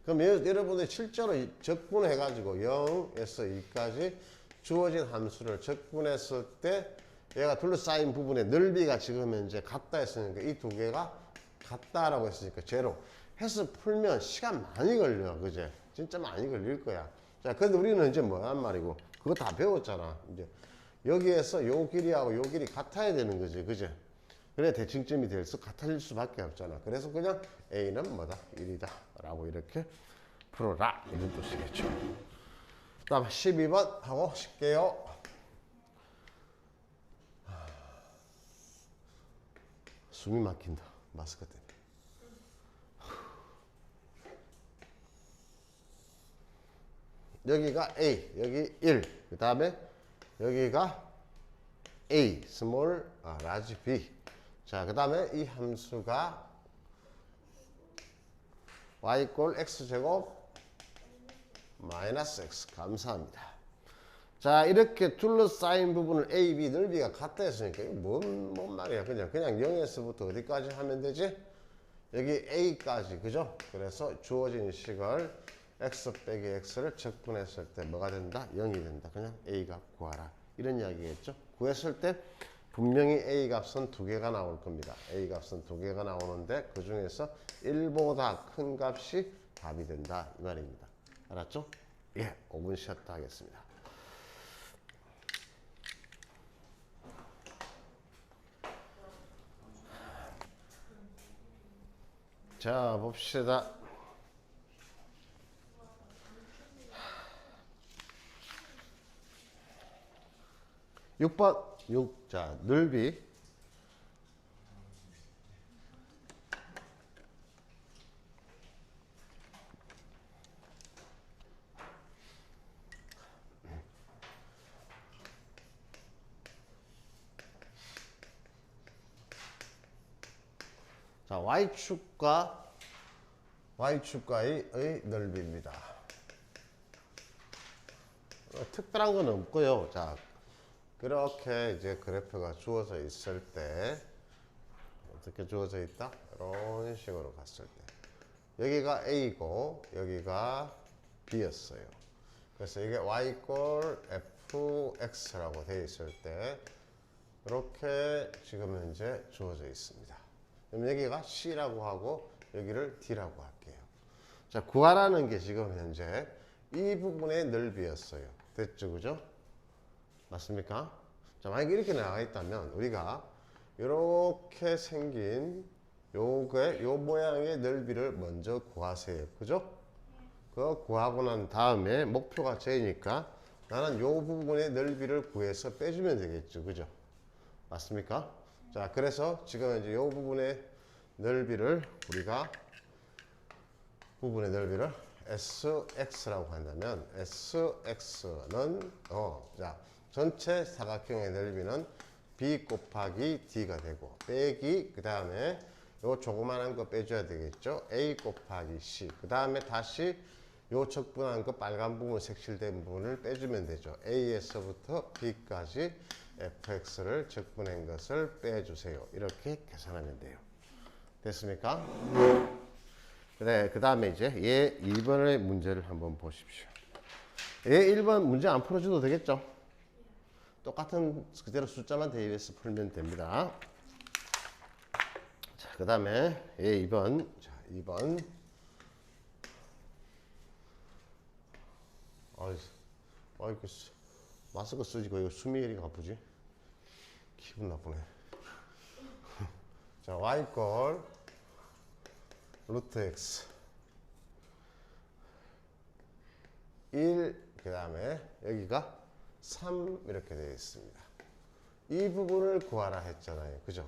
그럼 여러분들이 실제로 적분해가지고 0에서 2까지 주어진 함수를 적분했을 때 얘가 둘러싸인 부분의 넓이가 지금 현재 같다 했으니까 이 두 개가 같다라고 했으니까 제로 해서 풀면 시간 많이 걸려. 그제? 진짜 많이 걸릴 거야. 자, 근데 우리는 이제 뭐란 말이고 그거 다 배웠잖아. 이제 여기에서 요 길이하고 요 길이 같아야 되는 거지. 그제? 그래 대칭점이 같아질 수밖에 없잖아. 그래서 그냥 A는 뭐다? 1이다 라고 이렇게 풀어라 이런 뜻이겠죠. 그 다음 12번 하고 쉴게요. 숨이 막힌다. 마스크 때문에. 여기가 A, 여기 1. 그 다음에 여기가 A, 스몰, 라지 B. 자, 그 다음에 이 함수가 y 이꼴 x제곱 마이너스 x. 감사합니다. 자, 이렇게 둘러싸인 부분을 A, B 넓이가 같다 했으니까 이거 뭔 말이야. 그냥 0에서부터 어디까지 하면 되지? 여기 A까지, 그죠? 그래서 주어진 식을 x 빼기 x를 적분했을 때 뭐가 된다? 0이 된다. 그냥 A 값 구하라. 이런 이야기겠죠? 구했을 때 분명히 A 값은 두 개가 나올 겁니다. A 값은 두 개가 나오는데 그 중에서 1보다 큰 값이 답이 된다. 이 말입니다. 알았죠? 예, 5분 쉬었다 하겠습니다. 자, 봅시다. 6번 6. 자, 넓이 자, Y축과의 넓이입니다. 특별한 건 없고요. 자, 그렇게 이제 그래프가 주어져 있을 때 어떻게 주어져 있다? 이런 식으로 갔을 때 여기가 A고 여기가 B였어요. 그래서 이게 Y 이꼴 FX라고 되어 있을 때 이렇게 지금 현재 주어져 있습니다. 그럼 여기가 C라고 하고 여기를 D라고 할게요. 자, 구하라는 게 지금 현재 이 부분의 넓이였어요. 됐죠, 그죠? 맞습니까? 자, 만약에 이렇게 나와 있다면 우리가 이렇게 생긴 요 모양의 넓이를 먼저 구하세요. 그죠? 그거 구하고 난 다음에 목표가 J니까 나는 요 부분의 넓이를 구해서 빼주면 되겠죠. 그죠? 맞습니까? 자, 그래서 지금 이제 요 부분의 넓이를 우리가 부분의 넓이를 SX라고 한다면 SX는 자, 전체 사각형의 넓이는 B 곱하기 D가 되고 빼기 그 다음에 요 조그만한 거 빼줘야 되겠죠. A 곱하기 C 그 다음에 다시 요 적분한 거 빨간 부분 색칠된 부분을 빼주면 되죠. A에서부터 B까지 fx를 적분한 것을 빼주세요. 이렇게 계산하면 돼요. 됐습니까? 그래, 그 다음에 이제 얘 2번의 문제를 한번 보십시오. 얘 1번 문제 안 풀어줘도 되겠죠? 똑같은 그대로 숫자만 대입해서 풀면 됩니다. 자, 그 다음에 얘 2번. 자, 2번. 아이고, 마스크 쓰지, 이거 숨이 이리 아프지? 기분 나쁘네. 자, y 꼴 루트 x 1, 그 다음에 여기가 3 이렇게 되어 있습니다. 이 부분을 구하라 했잖아요. 그죠?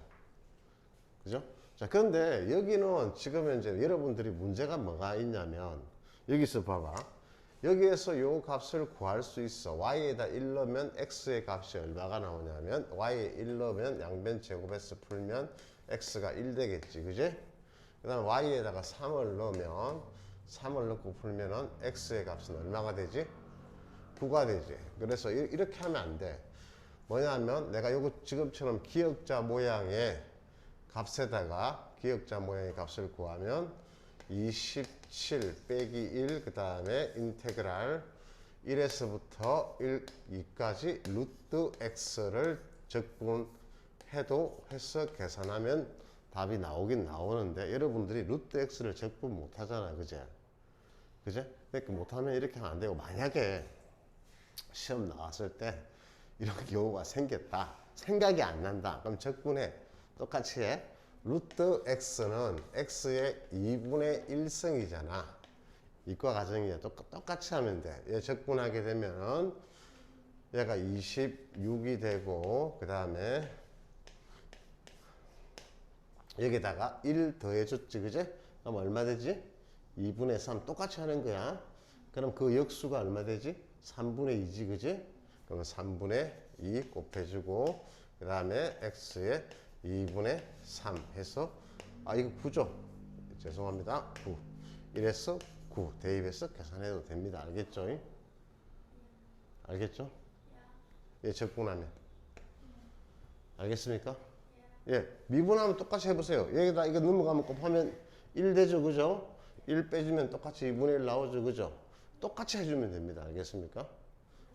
그죠? 자, 그런데 여기는 지금 현재 여러분들이 문제가 뭐가 있냐면 여기서 봐봐. 여기에서 요 값을 구할 수 있어. y에다 1 넣으면 x의 값이 얼마가 나오냐면 y에 1 넣으면 양변 제곱해서 풀면 x가 1 되겠지. 그지? 그 다음 y에다가 3을 넣으면 3을 넣고 풀면은 x의 값은 얼마가 되지? 9가 되지. 그래서 이렇게 하면 안 돼. 뭐냐면 내가 요거 지금처럼 기역자 모양의 값에다가 기역자 모양의 값을 구하면 27 빼기 1 그 다음에 인테그랄 1에서부터 2까지 루트 x를 적분해도 해서 계산하면 답이 나오긴 나오는데 여러분들이 루트 x를 적분 못 하잖아. 그제? 그제? 그러니까 못하면 이렇게 하면 안 되고 만약에 시험 나왔을 때 이런 경우가 생겼다. 생각이 안 난다. 그럼 적분해. 똑같이 해. 루트 x는 x의 2분의 1승이잖아. 이과 가정이야. 똑같이 하면 돼. 얘 적분하게 되면은 얘가 26이 되고 그 다음에 여기다가 1 더해줬지, 그제? 그럼 얼마 되지? 2분의 3 똑같이 하는 거야. 그럼 그 역수가 얼마 되지? 3분의 2지, 그지? 그럼 3분의 2 곱해주고, 그 다음에 x에 2분의 3 해서, 아, 이거 9죠? 죄송합니다. 9. 1에서 9 대입해서 계산해도 됩니다. 알겠죠? 알겠죠? 예, 적분하면. 알겠습니까? 예, 미분하면 똑같이 해보세요. 여기다 이거 넘어가면 곱하면 1 되죠, 그죠? 1 빼주면 똑같이 2분의 1 나오죠, 그죠? 똑같이 해주면 됩니다. 알겠습니까?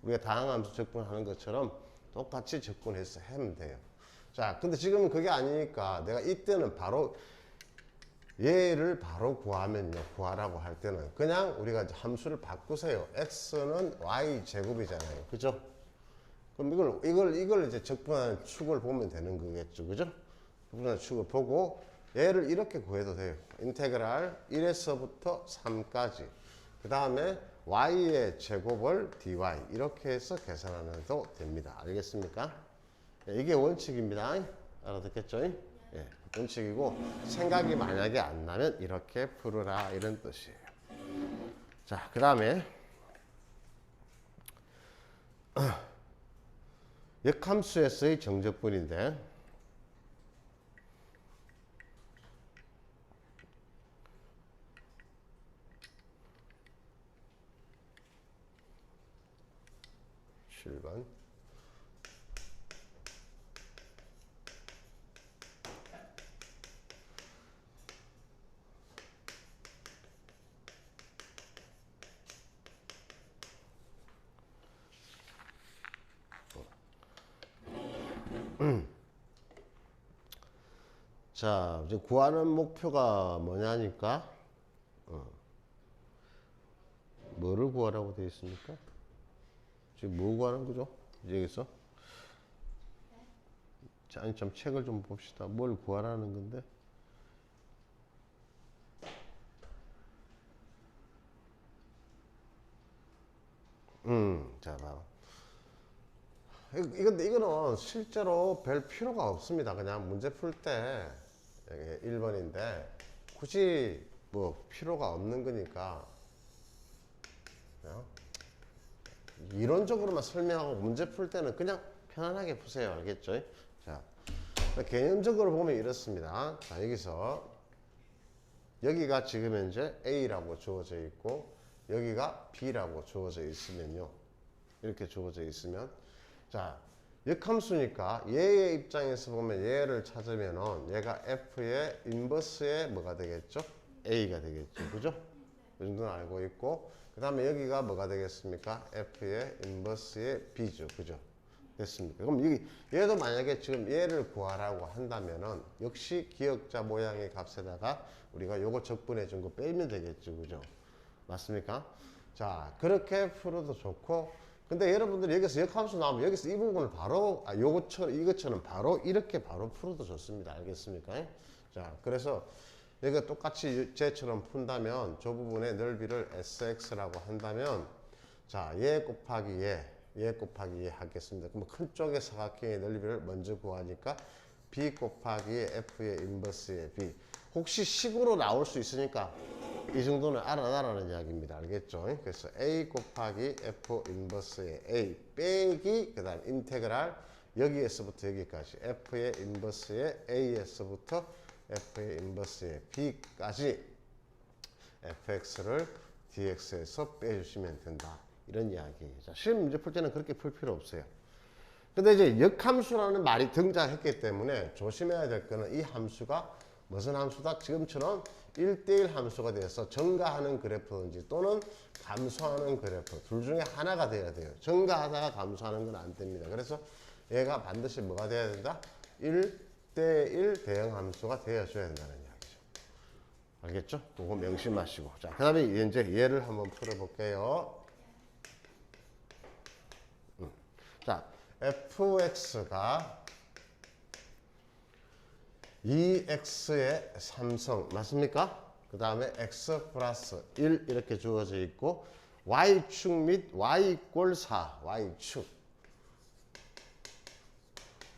우리가 다항함수 적분하는 것처럼 똑같이 적분해서 하면 돼요. 자, 근데 지금은 그게 아니니까 내가 이때는 바로 얘를 바로 구하면요. 구하라고 할 때는 그냥 우리가 함수를 바꾸세요. x는 y 제곱이잖아요. 그죠? 그럼 이걸 이제 적분하는 축을 보면 되는 거겠죠. 그죠? 적분하는 축을 보고 얘를 이렇게 구해도 돼요. 인테그랄 1에서부터 3까지. 그 다음에 y의 제곱을 dy 이렇게 해서 계산하셔도 됩니다. 알겠습니까? 이게 원칙입니다. 알아듣겠죠? 예, 원칙이고 생각이 만약에 안 나면 이렇게 풀으라 이런 뜻이에요. 자, 그 다음에 역함수에서의 정적분인데 (7번) 자, 이제 구하는 목표가 뭐냐니까 뭐를 구하라고 되어 있습니까? 지금 뭐 구하는 거죠? 여기서? 자, 아니 좀 책을 좀 봅시다. 뭘 구하라는 건데? 자, 봐봐. 이거는 실제로 별 필요가 없습니다. 그냥 문제 풀 때 1번인데 굳이 뭐 필요가 없는 거니까 이론적으로만 설명하고 문제 풀 때는 그냥 편안하게 푸세요. 알겠죠? 자, 개념적으로 보면 이렇습니다. 자, 여기가 지금 현재 A라고 주어져 있고 여기가 B라고 주어져 있으면요. 이렇게 주어져 있으면 자, 역함수니까 얘의 입장에서 보면 얘를 찾으면은 얘가 F의 인버스의 뭐가 되겠죠? A가 되겠죠. 그죠? 이 정도는 알고 있고 그 다음에 여기가 뭐가 되겠습니까? F의 인버스의 B죠. 그죠? 됐습니까? 그럼 얘도 만약에 지금 얘를 구하라고 한다면은 역시 기억자 모양의 값에다가 우리가 요거 적분해 준 거 빼면 되겠죠. 그죠? 맞습니까? 자, 그렇게 풀어도 좋고 근데 여러분들이 여기서 역함수 나오면 여기서 이 부분을 바로 이것처럼 바로 이렇게 바로 풀어도 좋습니다. 알겠습니까? 자, 그래서 여기가 똑같이 쟤처럼 푼다면 저 부분의 넓이를 sx라고 한다면 자, 얘 곱하기 얘 하겠습니다. 그럼 큰 쪽의 사각형의 넓이를 먼저 구하니까 b 곱하기 f의 인버스의 b 혹시 식으로 나올 수 있으니까 이 정도는 알아놔라는 이야기입니다. 알겠죠? 그래서 a 곱하기 f 인버스의 a 빼기 그 다음 인테그랄 여기에서부터 여기까지 f의 인버스의 a에서부터 f의 인버스의 b까지 fx를 dx에서 빼주시면 된다. 이런 이야기예요. 자, 시험 문제 풀 때는 그렇게 풀 필요 없어요. 근데 이제 역함수라는 말이 등장했기 때문에 조심해야 될 거는 이 함수가 무슨 함수다? 지금처럼 1대1 함수가 돼서 증가하는 그래프든지 또는 감소하는 그래프 둘 중에 하나가 돼야 돼요. 증가하다가 감소하는 건 안 됩니다. 그래서 얘가 반드시 뭐가 돼야 된다? 1대1 대형 함수가 되어줘야 된다는 이야기죠. 알겠죠? 그거 명심하시고. 자, 그 다음에 이제 얘를 한번 풀어볼게요. 자, fx가 2x의 3성 맞습니까? 그 다음에 x 플러스 1 이렇게 주어져 있고 y축 및 y 이꼴 4 y축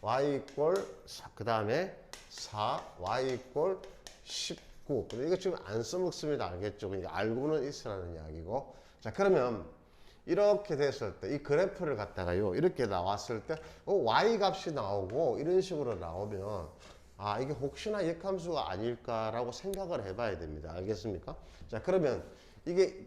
y 이꼴 4 그 다음에 4, y 이꼴 19. 근데 이거 지금 안 써먹습니다. 알겠죠? 그러니까 알고는 있으라는 이야기고. 자, 그러면 이렇게 됐을 때 이 그래프를 갖다가요 이렇게 나왔을 때 y 값이 나오고 이런 식으로 나오면 아 이게 혹시나 역함수가 아닐까라고 생각을 해봐야 됩니다. 알겠습니까? 자, 그러면 이게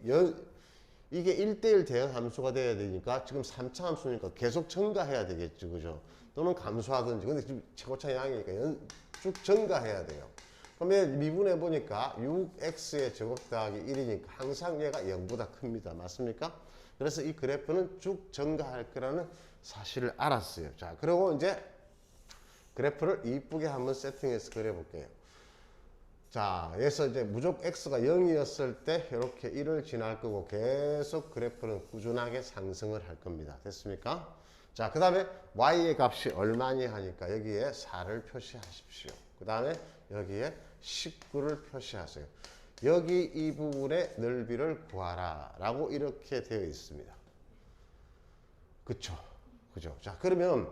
1대1 대응 함수가 돼야 되니까 지금 3차 함수니까 계속 증가해야 되겠죠. 그죠? 또는 감소하든지. 근데 지금 최고차 양이니까 쭉 증가해야 돼요. 그러면 미분해 보니까 6x의 제곱 더하기 1이니까 항상 얘가 0보다 큽니다. 맞습니까? 그래서 이 그래프는 쭉 증가할 거라는 사실을 알았어요. 자, 그리고 이제 그래프를 이쁘게 한번 세팅해서 그려볼게요. 자, 여기서 이제 무조건 x가 0이었을 때 이렇게 1을 지날 거고 계속 그래프는 꾸준하게 상승을 할 겁니다. 됐습니까? 자, 그 다음에 y의 값이 얼마니 하니까 여기에 4를 표시하십시오. 그 다음에 여기에 19를 표시하세요. 여기 이 부분의 넓이를 구하라 라고 이렇게 되어 있습니다. 그쵸? 그죠? 자, 그러면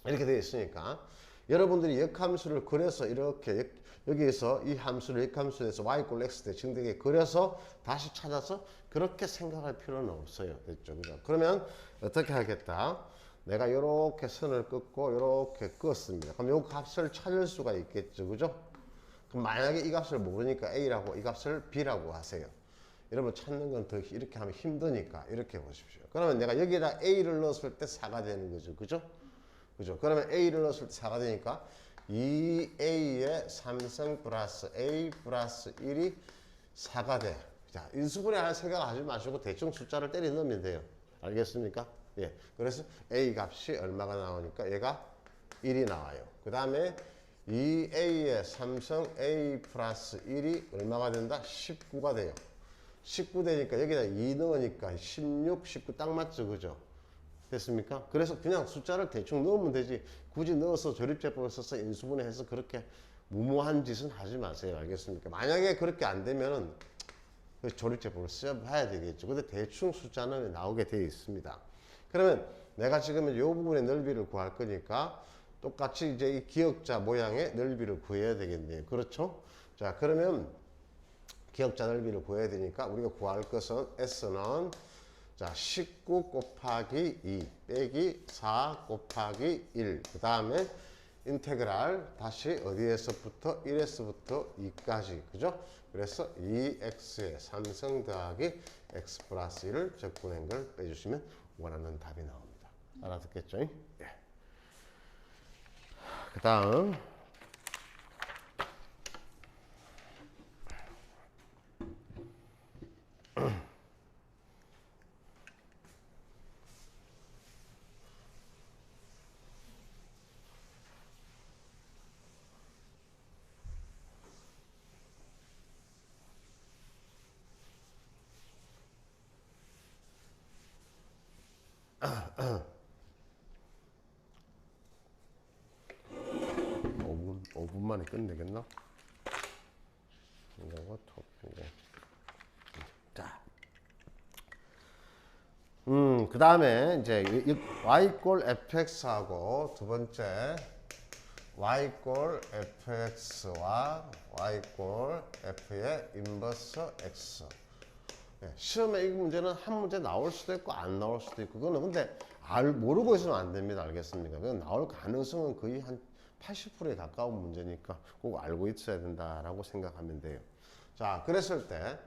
이렇게 되어 있으니까 여러분들이 역함수를 그려서 이렇게 여기에서 이 함수를 역함수에서 y 꼴 x 대칭되게 그려서 다시 찾아서 그렇게 생각할 필요는 없어요. 됐죠? 그죠? 그러면 어떻게 하겠다? 내가 이렇게 선을 긋고 이렇게 끄었습니다. 그럼 이 값을 찾을 수가 있겠죠. 그죠? 그럼 만약에 이 값을 모르니까 a라고 이 값을 b라고 하세요. 여러분 찾는 건 더 이렇게 하면 힘드니까 이렇게 보십시오. 그러면 내가 여기에다 a를 넣었을 때 4가 되는 거죠. 그죠? 그죠? 그러면 a를 넣었을 때 4가 되니까 2a의 3승 플러스 a 플러스 1이 4가 돼. 자, 인수분해 할 생각하지 마시고 대충 숫자를 때려 넣으면 돼요. 알겠습니까? 예. 그래서 a 값이 얼마가 나오니까 얘가 1이 나와요. 그 다음에 2a의 3승 a 플러스 1이 얼마가 된다? 19가 돼요. 19 되니까 여기다 2 넣으니까 16, 19 딱 맞죠? 그죠? 됐습니까? 그래서 그냥 숫자를 대충 넣으면 되지 굳이 넣어서 조립제법을 써서 인수분해해서 그렇게 무모한 짓은 하지 마세요. 알겠습니까? 만약에 그렇게 안 되면은 조립제법을 써봐야 되겠죠. 근데 대충 숫자는 나오게 되어 있습니다. 그러면 내가 지금 이 부분의 넓이를 구할 거니까 똑같이 이제 이 기역자 모양의 넓이를 구해야 되겠네요. 그렇죠? 자, 그러면 기역자 넓이를 구해야 되니까 우리가 구할 것은 S는 자, 19 곱하기 2 빼기 4 곱하기 1. 그 다음에 인테그랄 다시 어디에서부터 1에서부터 2까지. 그죠? 그래서 2x의 3승 더하기 x 플러스 1을 적분한 걸 빼주시면 원하는 답이 나옵니다. 알아듣겠죠? 예. 그 다음 오 분 만에 끝내겠나? 이거 토핑. 자, 그 다음에 이제 y 꼴 fx하고 두 번째 y 꼴 fx와 y 꼴 f의 인버스 x. 예, 시험에 이 문제는 한 문제 나올 수도 있고 안 나올 수도 있고 그거는 근데 모르고 있으면 안 됩니다. 알겠습니까? 그건 나올 가능성은 거의 한 80%에 가까운 문제니까 꼭 알고 있어야 된다라고 생각하면 돼요. 자, 그랬을 때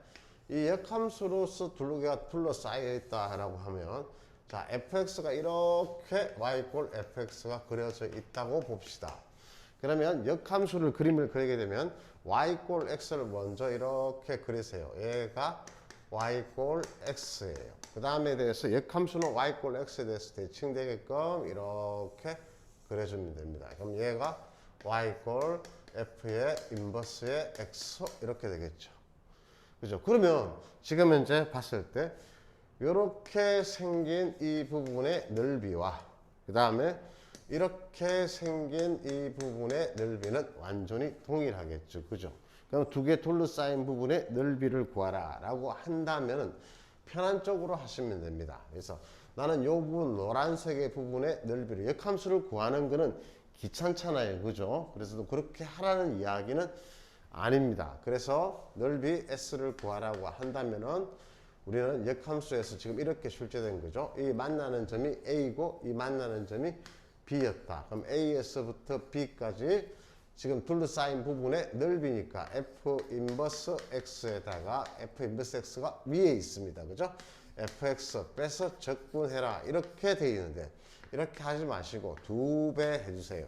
이 역함수로서 둘러개가 둘러싸여 있다라고 하면 자, fx가 이렇게 y 꼴 fx가 그려져 있다고 봅시다. 그러면 역함수를 그림을 그리게 되면 y 꼴 x를 먼저 이렇게 그리세요. 얘가 y 꼴 x예요. 그 다음에 대해서 역함수는 y 꼴 x에 대해서 대칭되게끔 이렇게 그려주면 됩니다. 그럼 얘가 y 꼴 f의 인버스의 x 이렇게 되겠죠. 그죠? 그러면 지금 현재 봤을 때 이렇게 생긴 이 부분의 넓이와 그 다음에 이렇게 생긴 이 부분의 넓이는 완전히 동일하겠죠. 그죠? 그럼 두 개 둘러싸인 부분의 넓이를 구하라 라고 한다면 편한 쪽으로 하시면 됩니다. 그래서 나는 이 부분 노란색의 부분의 넓이를 역함수를 구하는 거는 귀찮잖아요. 그죠? 그래서 또 그렇게 하라는 이야기는 아닙니다. 그래서 넓이 S를 구하라고 한다면은 우리는 역함수에서 지금 이렇게 출제된 거죠. 이 만나는 점이 A고 이 만나는 점이 B였다. 그럼 A에서부터 B까지 지금 둘러싸인 부분의 넓이니까 F 인버스 X에다가 F 인버스 X가 위에 있습니다. 그죠? FX 빼서 적분해라. 이렇게 돼 있는데 이렇게 하지 마시고 2배 해주세요.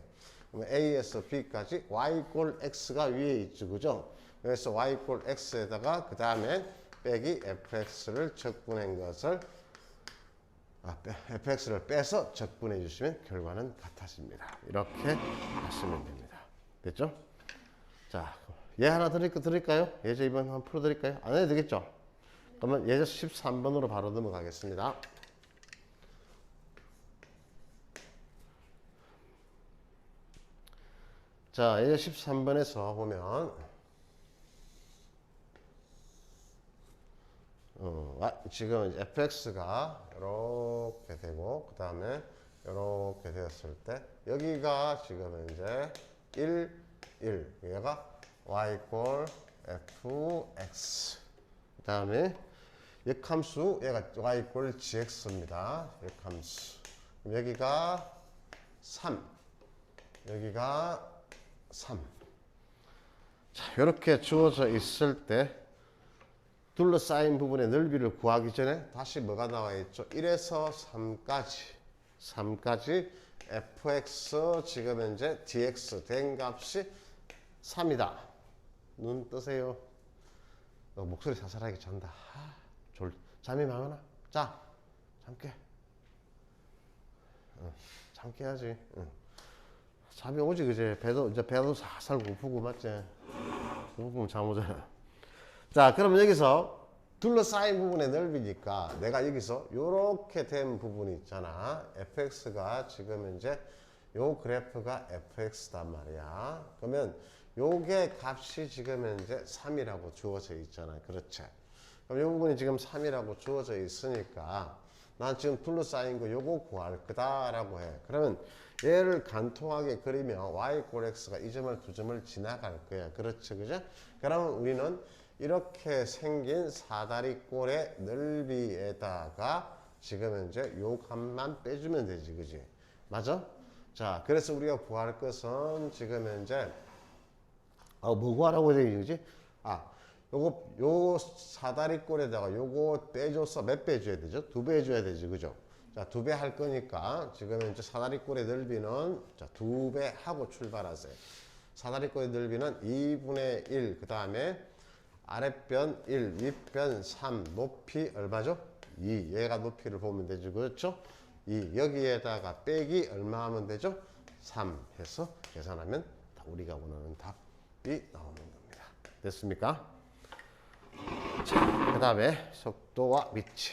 그러면 A에서 B까지 Y 꼴 X가 위에 있죠. 그죠? 그래서 Y 꼴 X에다가 그 다음에 빼기 fx를 적분한 것을 fx를 빼서 적분해 주시면 결과는 같아집니다. 이렇게 하시면 됩니다. 됐죠? 자, 얘 하나 드릴까요? 예제 2번 한번 풀어드릴까요? 안 해도 되겠죠? 그러면 예제 13번으로 바로 넘어가겠습니다. 자, 예제 13번에서 보면 지금 fx가 이렇게 되고 그 다음에 이렇게 되었을 때 여기가 지금 이제 1 얘가 y 꼴 fx 그 다음에 역함수 얘가 y 꼴 gx입니다. 역함수 여기가 3 여기가 3 자, 이렇게 주어져 있을 때 둘러싸인 부분의 넓이를 구하기 전에 다시 뭐가 나와 있죠? 1에서 3까지 fx 지금 현재 dx 된 값이 3이다. 눈 뜨세요. 목소리 사살하게 잔다. 잠이 많으나? 자, 잠 깨. 잠 깨야지. 잠이 오지 그제 배도 살살 고프고 맞지? 고프면 잠 오잖아. 자, 그러면 여기서 둘러싸인 부분의 넓이니까 내가 여기서 이렇게 된 부분이 있잖아. fx가 지금 현재 요 그래프가 fx단 말이야. 그러면 요게 값이 지금 현재 3이라고 주어져 있잖아. 그렇지? 그럼 요 부분이 지금 3이라고 주어져 있으니까 난 지금 둘러싸인 거 요거 구할 거다라고 해. 그러면 얘를 간통하게 그리면 y 꼴 x가 이 점을 두 점을 지나갈 거야. 그렇지? 그죠? 그러면 우리는 이렇게 생긴 사다리꼴의 넓이에다가 지금 현재 요 값만 빼주면 되지, 그지? 맞아? 자, 그래서 우리가 구할 것은 지금 현재 뭐 구하라고 되지, 그지? 요 사다리꼴에다가 요거 빼줘서 몇 배 줘야 되죠? 2배 해줘야 되지, 그죠? 자, 2배 할 거니까 지금 현재 사다리꼴의 넓이는 자, 2배 하고 출발하세요. 사다리꼴의 넓이는 2분의 1, 그 다음에 아랫변 1, 윗변 3, 높이 얼마죠? 2. 얘가 높이를 보면 되죠. 그렇죠? 2. 여기에다가 빼기 얼마 하면 되죠? 3 해서 계산하면 우리가 원하는 답이 나오는 겁니다. 됐습니까? 자, 그 다음에 속도와 위치.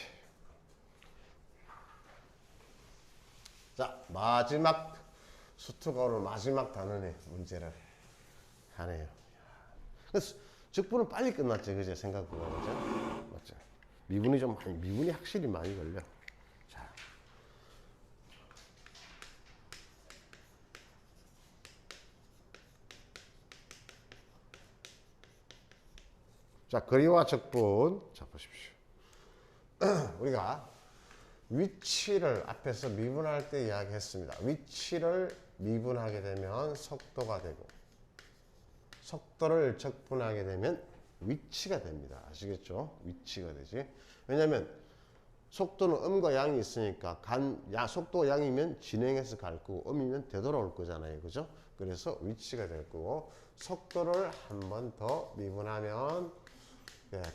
자, 마지막 수트가 오늘 마지막 단원의 문제를 하네요. 그래서 적분은 빨리 끝났지, 그제? 생각보다, 그죠? 맞죠? 미분이 확실히 많이 걸려. 자, 거리와 적분. 자, 보십시오. 우리가 위치를 앞에서 미분할 때 이야기했습니다. 위치를 미분하게 되면 속도가 되고, 속도를 적분하게 되면 위치가 됩니다. 아시겠죠? 위치가 되지. 왜냐면 속도는 음과 양이 있으니까 속도 양이면 진행해서 갈 거고 음이면 되돌아올 거잖아요. 그죠? 그래서 위치가 될 거고 속도를 한 번 더 미분하면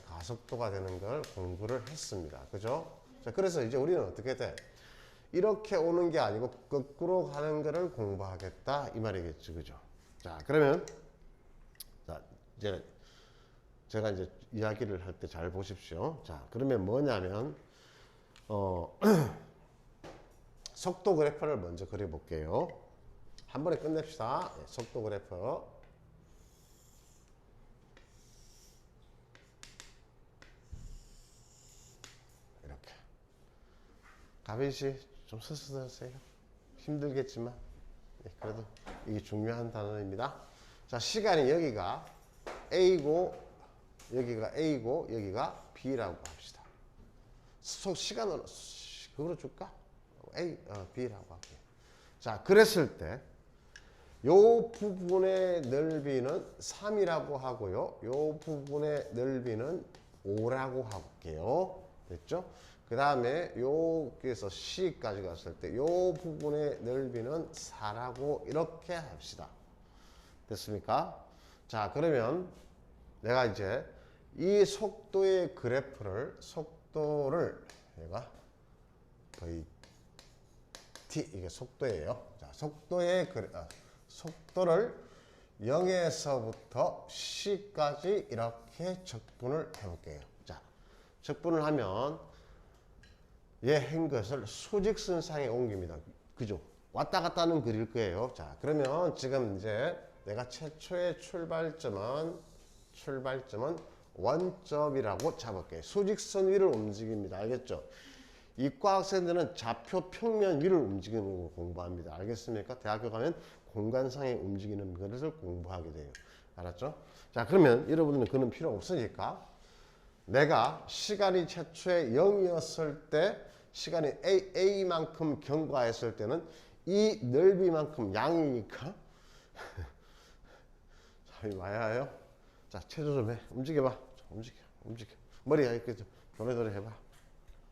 가속도가 되는 걸 공부를 했습니다. 그죠? 자, 그래서 이제 우리는 어떻게 돼? 이렇게 오는 게 아니고 거꾸로 가는 거를 공부하겠다 이 말이겠죠. 그죠? 자, 그러면 자, 이제 제가 이제 이야기를 할 때 잘 보십시오. 자, 그러면 뭐냐면 속도 그래프를 먼저 그려 볼게요. 한 번에 끝냅시다. 속도 그래프. 이렇게. 가빈 씨, 좀 스스로 하세요. 힘들겠지만. 그래도 이게 중요한 단어입니다. 자, 시간이 여기가 A고 여기가 A고 여기가 B라고 합시다. 시간으로 그걸로 줄까? B라고 할게요. 자, 그랬을 때 요 부분의 넓이는 3이라고 하고요. 요 부분의 넓이는 5라고 할게요. 됐죠? 그 다음에 여기에서 C까지 갔을 때 요 부분의 넓이는 4라고 이렇게 합시다. 됐습니까? 자, 그러면 내가 이제 이 속도의 그래프를 속도를 내가 t 이게 속도예요. 자, 속도를 0에서부터 C까지 이렇게 적분을 해볼게요. 자, 적분을 하면 얘 한 것을 수직선상에 옮깁니다. 그죠? 왔다 갔다 하는 그릴 거예요. 자, 그러면 지금 이제 내가 최초의 출발점은 원점이라고 잡을게요. 수직선 위를 움직입니다. 알겠죠? 이과 학생들은 좌표 평면 위를 움직이는 걸 공부합니다. 알겠습니까? 대학교 가면 공간상에 움직이는 것을 공부하게 돼요. 알았죠? 자, 그러면 여러분들은 그는 필요 없으니까 내가 시간이 최초에 0이었을 때 시간이 A만큼 경과했을 때는 이 넓이만큼 양이니까 자, 와야 해요. 자, 체조 좀 해. 움직여봐. 자, 움직여. 머리 이렇게 좀 도래도래 해봐.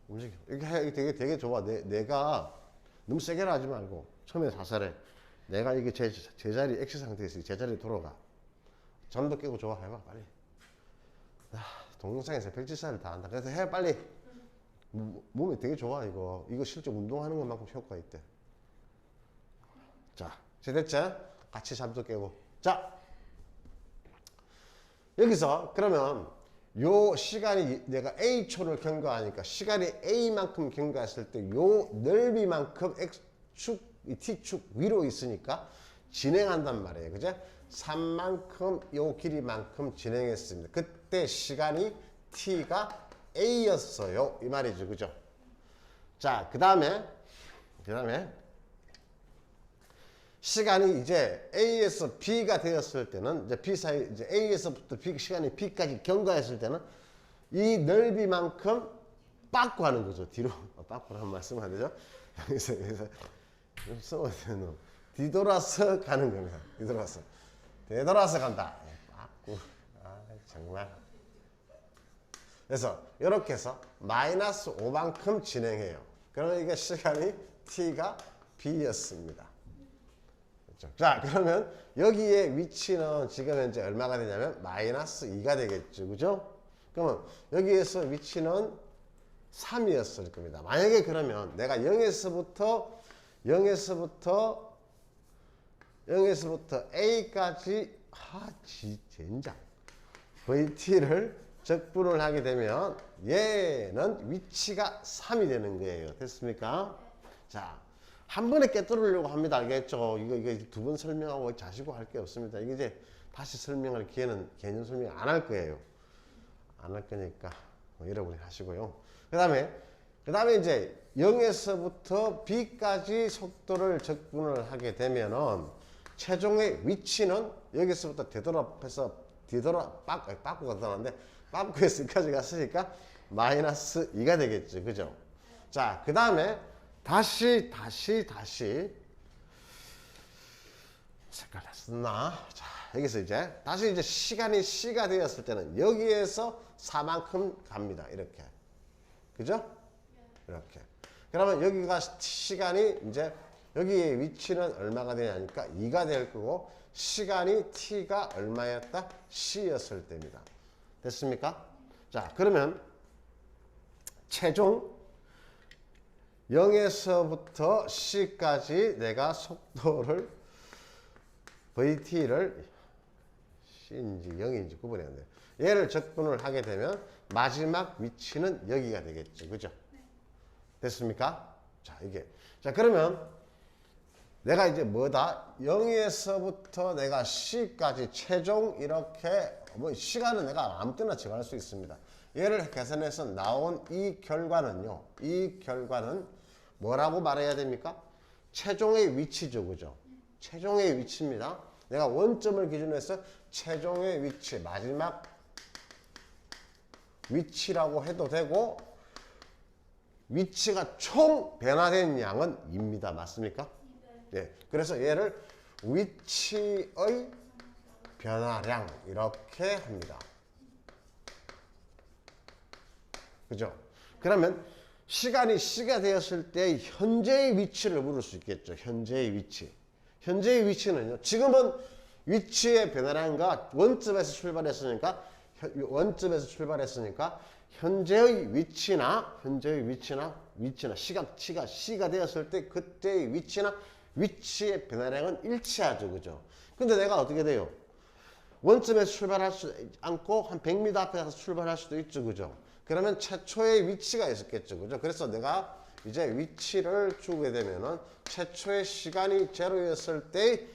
움직여. 이렇게 해. 이게 되게 좋아. 내가 너무 세게 하지 말고 처음에 살살해. 내가 이게 제자리 X 상태에서 제자리에 돌아가. 잠도 깨고 좋아. 해봐 빨리. 동영상에서 백지사를 다 한다. 그래서 해 빨리. 몸이 되게 좋아 이거. 이거 실제 운동하는 것만큼 효과 있대. 자, 됐죠? 같이 잠도 깨고. 자, 여기서 그러면 요 시간이 내가 A초를 경과하니까 시간이 A만큼 경과했을 때 요 넓이만큼 X축, T축 위로 있으니까 진행한단 말이에요. 그죠? 3만큼 요 길이만큼 진행했습니다. 그때 시간이 T가 A였어요. 이 말이죠. 그죠? 자, 그 다음에 시간이 이제 A에서 B가 되었을 때는 이제 B 사이 이제 A에서부터 B 시간이 B까지 경과했을 때는 이 넓이만큼 빠꾸 하는 거죠. 뒤로 빠꾸라는 말씀 안 되죠? 여기서 써야 되는 뒤돌아서 가는 겁니다. 되돌아서 간다. 빠꾸. 정말. 그래서 이렇게 해서 마이너스 5만큼 진행해요. 그러면 이게 시간이 T가 B였습니다. 자, 그러면 여기에 위치는 지금 현재 얼마가 되냐면 마이너스 2가 되겠죠. 그죠? 그러면 여기에서 위치는 3이었을 겁니다. 만약에 그러면 내가 0에서부터 A까지 젠장 VT를 적분을 하게 되면 얘는 위치가 3이 되는 거예요. 됐습니까? 자, 한 번에 깨뜨리려고 합니다. 알겠죠? 이거 두 번 설명하고 자시고 할 게 없습니다. 이게 이제 다시 설명할 기회는 개념 설명 안 할 거예요. 안 할 거니까 여러분이 하시고요. 그 다음에 이제 0에서부터 B까지 속도를 적분을 하게 되면은 최종의 위치는 여기서부터 빠꾸가 들어가는데 빠꾸에서 여기까지 갔으니까 마이너스 2가 되겠죠. 그죠? 자, 그 다음에 다시 색깔 했었나? 자, 여기서 이제 다시 이제 시간이 C가 되었을 때는 여기에서 4만큼 갑니다. 이렇게. 그죠? 이렇게. 그러면 여기가 시간이 이제 여기의 위치는 얼마가 되냐니까 2가 될 거고 시간이 T가 얼마였다? C였을 때입니다. 됐습니까? 자, 그러면 최종 0에서부터 C까지 내가 속도를 VT를 C인지 0인지 구분해야 돼요. 얘를 적분을 하게 되면 마지막 위치는 여기가 되겠죠. 그죠? 됐습니까? 자, 이게. 자, 그러면 내가 이제 뭐다? 0에서부터 내가 C까지 최종 이렇게 뭐 시간은 내가 아무 때나 정할 수 있습니다. 얘를 계산해서 나온 이 결과는요. 이 결과는 뭐라고 말해야 됩니까? 최종의 위치죠. 그죠? 최종의 위치입니다. 내가 원점을 기준으로 해서 최종의 위치, 마지막 위치라고 해도 되고, 위치가 총 변화된 양은 2입니다. 맞습니까? 네. 그래서 얘를 위치의 변화량 이렇게 합니다. 그죠? 그러면 시간이 C가 되었을 때 현재의 위치를 물을 수 있겠죠. 현재의 위치. 현재의 위치는요. 지금은 위치의 변화량과 원점에서 출발했으니까 현재의 위치나 시가 C가 되었을 때 그때의 위치나 위치의 변화량은 일치하죠. 그죠? 근데 내가 어떻게 돼요? 원점에서 출발할 수 않고 한 100m 앞에 가서 출발할 수도 있죠. 그죠? 그러면 최초의 위치가 있었겠죠. 그죠? 그래서 내가 이제 위치를 주게 되면은 최초의 시간이 제로였을 때의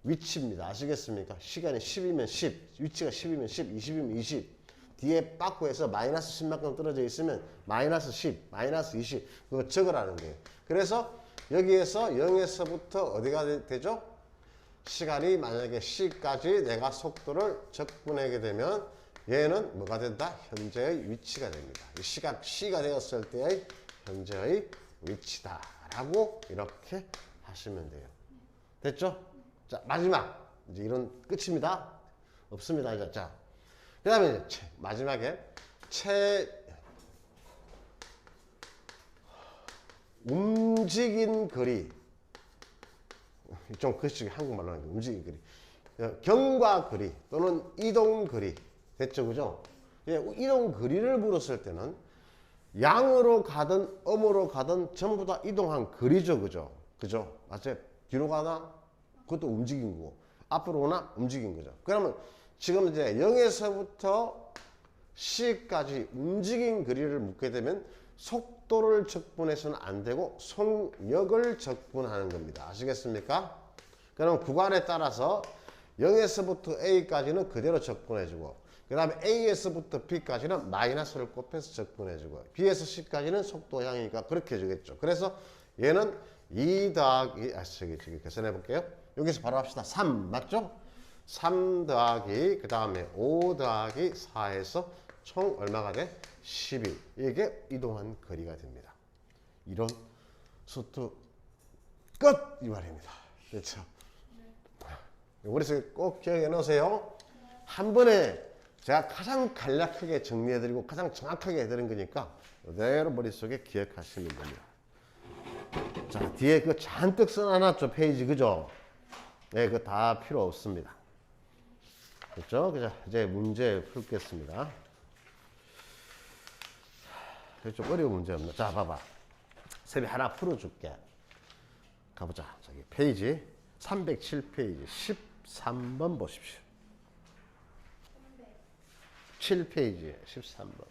위치입니다. 아시겠습니까? 시간이 10이면 10, 위치가 10이면 10, 20이면 20. 뒤에 빠꾸에서 마이너스 10만큼 떨어져 있으면 마이너스 10, 마이너스 20 그거 적으라는 거예요. 그래서 여기에서 0에서부터 어디가 되죠? 시간이 만약에 C까지 내가 속도를 적분하게 되면 얘는 뭐가 된다? 현재의 위치가 됩니다. 이 시각 C가 되었을 때의 현재의 위치다 라고 이렇게 하시면 돼요. 됐죠? 자, 마지막 이제 이런 끝입니다. 없습니다. 이제 자, 그 다음에 마지막에 움직인 거리, 좀 글씨 한국말로 하는 게 움직인 거리, 경과 거리 또는 이동 거리. 됐죠? 그죠? 예, 이동 거리를 물었을 때는 양으로 가든 음으로 가든 전부 다 이동한 거리죠. 그죠? 그죠? 맞아요? 뒤로 가나? 그것도 움직인 거고, 앞으로 오나? 움직인 거죠. 그러면 지금 이제 0에서부터 C까지 움직인 거리를 묻게 되면 속도를 적분해서는 안 되고 속력을 적분하는 겁니다. 아시겠습니까? 그럼 구간에 따라서 0에서부터 A까지는 그대로 적분해주고, 그 다음에 A에서부터 B까지는 마이너스를 곱해서 적분해주고, B에서 C까지는 속도 향이니까 그렇게 해주겠죠. 그래서 얘는 2 더하기, 계산해 볼게요. 여기서 바로 합시다. 3, 맞죠? 3 더하기, 그 다음에 5 더하기 4에서 총 얼마가 돼? 12. 이게 이동한 거리가 됩니다. 이론 수트 끝! 이 말입니다. 그렇죠? 머릿속에 꼭 기억해 놓으세요. 한 번에 제가 가장 간략하게 정리해드리고 가장 정확하게 해드린 거니까 그대로 머릿속에 기억하시면 됩니다. 자, 뒤에 그 잔뜩 써놔놨죠, 페이지. 그죠? 네, 그거 다 필요 없습니다. 그렇죠? 그죠? 이제 문제 풀겠습니다. 좀 어려운 문제 없나? 자, 봐봐. 쌤이 하나 풀어줄게. 가보자. 저기 페이지 307페이지 13번 보십시오. 7페이지 13번.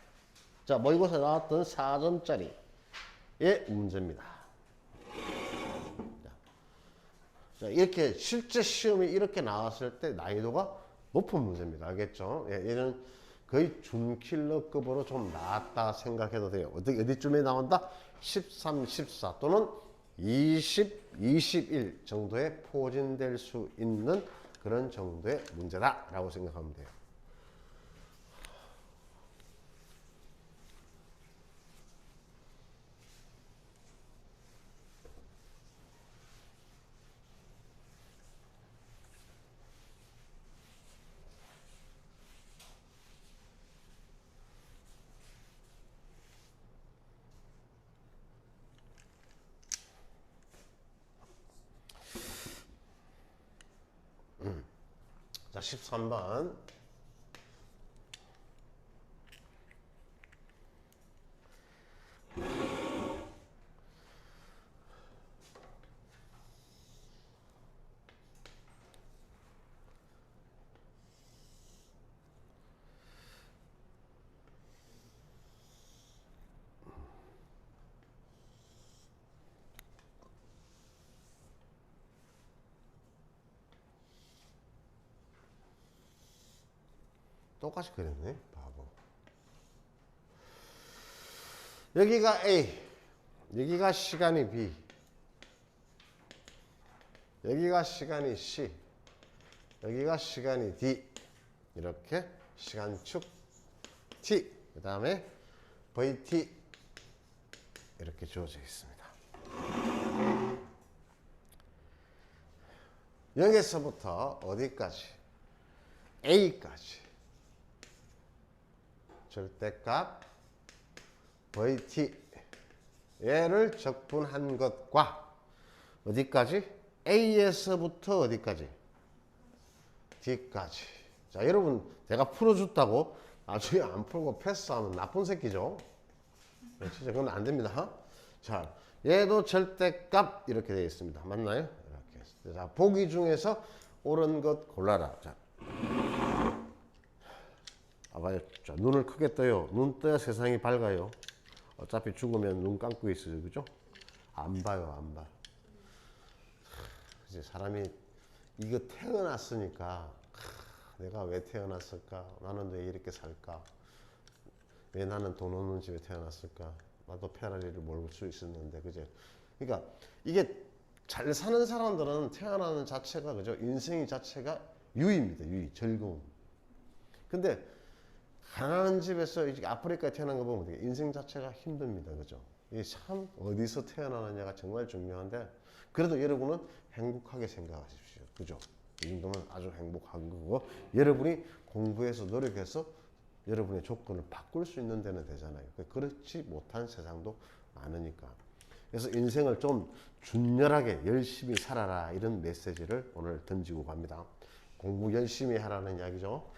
자, 모의고사 나왔던 4점짜리의 문제입니다. 자, 이렇게 실제 시험이 이렇게 나왔을 때 난이도가 높은 문제입니다. 알겠죠? 예, 얘는 거의 준킬러급으로 좀 나았다 생각해도 돼요. 어디쯤에 나온다? 13, 14 또는 20, 21 정도에 포진될 수 있는 그런 정도의 문제다라고 생각하면 돼요. 자, 13번. 똑같이 그렸네, 바보. 여기가 A, 여기가 시간이 B. 여기가 시간이 C, 여기가 시간이 D, 이렇게 시간축 T, 그 다음에 VT 이렇게 주어져 있습니다. 0에서부터 어디까지? A까지 절대값 VT 얘를 적분한 것과 어디까지? A에서부터 어디까지? D까지. 자, 여러분 내가 풀어줬다고 나중에 안 풀고 패스하면 나쁜 새끼죠. 진짜 그건 안 됩니다. 자, 얘도 절대값 이렇게 되어 있습니다. 맞나요? 이렇게. 자, 보기 중에서 옳은 것 골라라. 자, 봐봐요. 자, 눈을 크게 떠요. 눈 떠야 세상이 밝아요. 어차피 죽으면 눈 감고 있어요. 그죠? 안 봐요, 안 봐. 이제 사람이 이거 태어났으니까 내가 왜 태어났을까? 나는 왜 이렇게 살까? 왜 나는 돈 없는 집에 태어났을까? 나도 페라리를 몰 수 있었는데, 그죠? 그러니까 이게 잘 사는 사람들은 태어나는 자체가, 그죠? 인생이 자체가 유의입니다. 유의, 즐거움. 근데 가난한 집에서 이제 아프리카에 태어난 거 보면 인생 자체가 힘듭니다. 그죠? 이게 참 어디서 태어나느냐가 정말 중요한데, 그래도 여러분은 행복하게 생각하십시오. 그죠? 이 정도면 아주 행복한 거고, 여러분이 공부해서 노력해서 여러분의 조건을 바꿀 수 있는 데는 되잖아요. 그렇지 못한 세상도 많으니까. 그래서 인생을 좀 준열하게 열심히 살아라, 이런 메시지를 오늘 던지고 갑니다. 공부 열심히 하라는 이야기죠.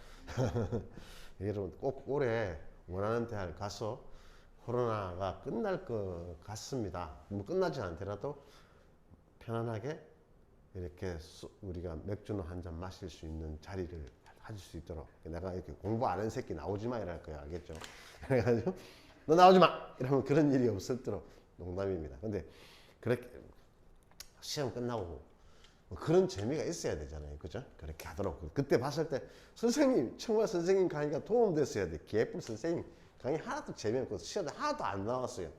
여러분 꼭 올해 원하는 대학 가서 코로나가 끝날 것 같습니다. 뭐 끝나지 않더라도 편안하게 이렇게 우리가 맥주는 한 잔 마실 수 있는 자리를 가질 수 있도록, 내가 이렇게 공부 안 하는 새끼 나오지 마 이럴 거야. 알겠죠? 그래가지고 너 나오지 마 이러면 그런 일이 없었도록, 농담입니다. 근데 그렇게 시험 끝나고 뭐 그런 재미가 있어야 되잖아요. 그죠? 그렇게 하도록. 그때 봤을 때 선생님, 정말 선생님 강의가 도움됐어야 돼. 개뿔 선생님 강의 하나도 재미없고 시험에 하나도 안 나왔어요.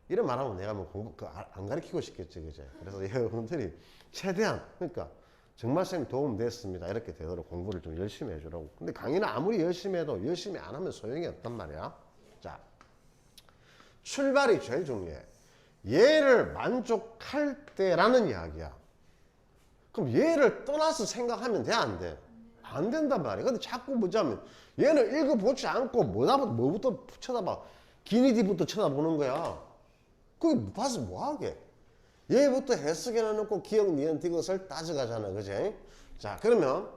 이런 말하면 내가 뭐 공부 안 가르치고 싶겠지. 그죠? 그래서 여러분들이 최대한, 그러니까 정말 선생님 도움 됐습니다, 이렇게 되도록 공부를 좀 열심히 해주라고. 근데 강의는 아무리 열심히 해도 열심히 안 하면 소용이 없단 말이야. 자, 출발이 제일 중요해. 얘를 만족할 때라는 이야기야. 그럼 얘를 떠나서 생각하면 돼, 안 돼? 안 된단 말이야. 근데 자꾸 뭐냐면 얘는 읽어보지 않고 뭐부터 쳐다봐? 기니디부터 쳐다보는 거야. 그게 봐서 뭐하게? 얘부터 해석해 놓고 기억, 니은, 디귿을 따져가잖아. 그지? 자, 그러면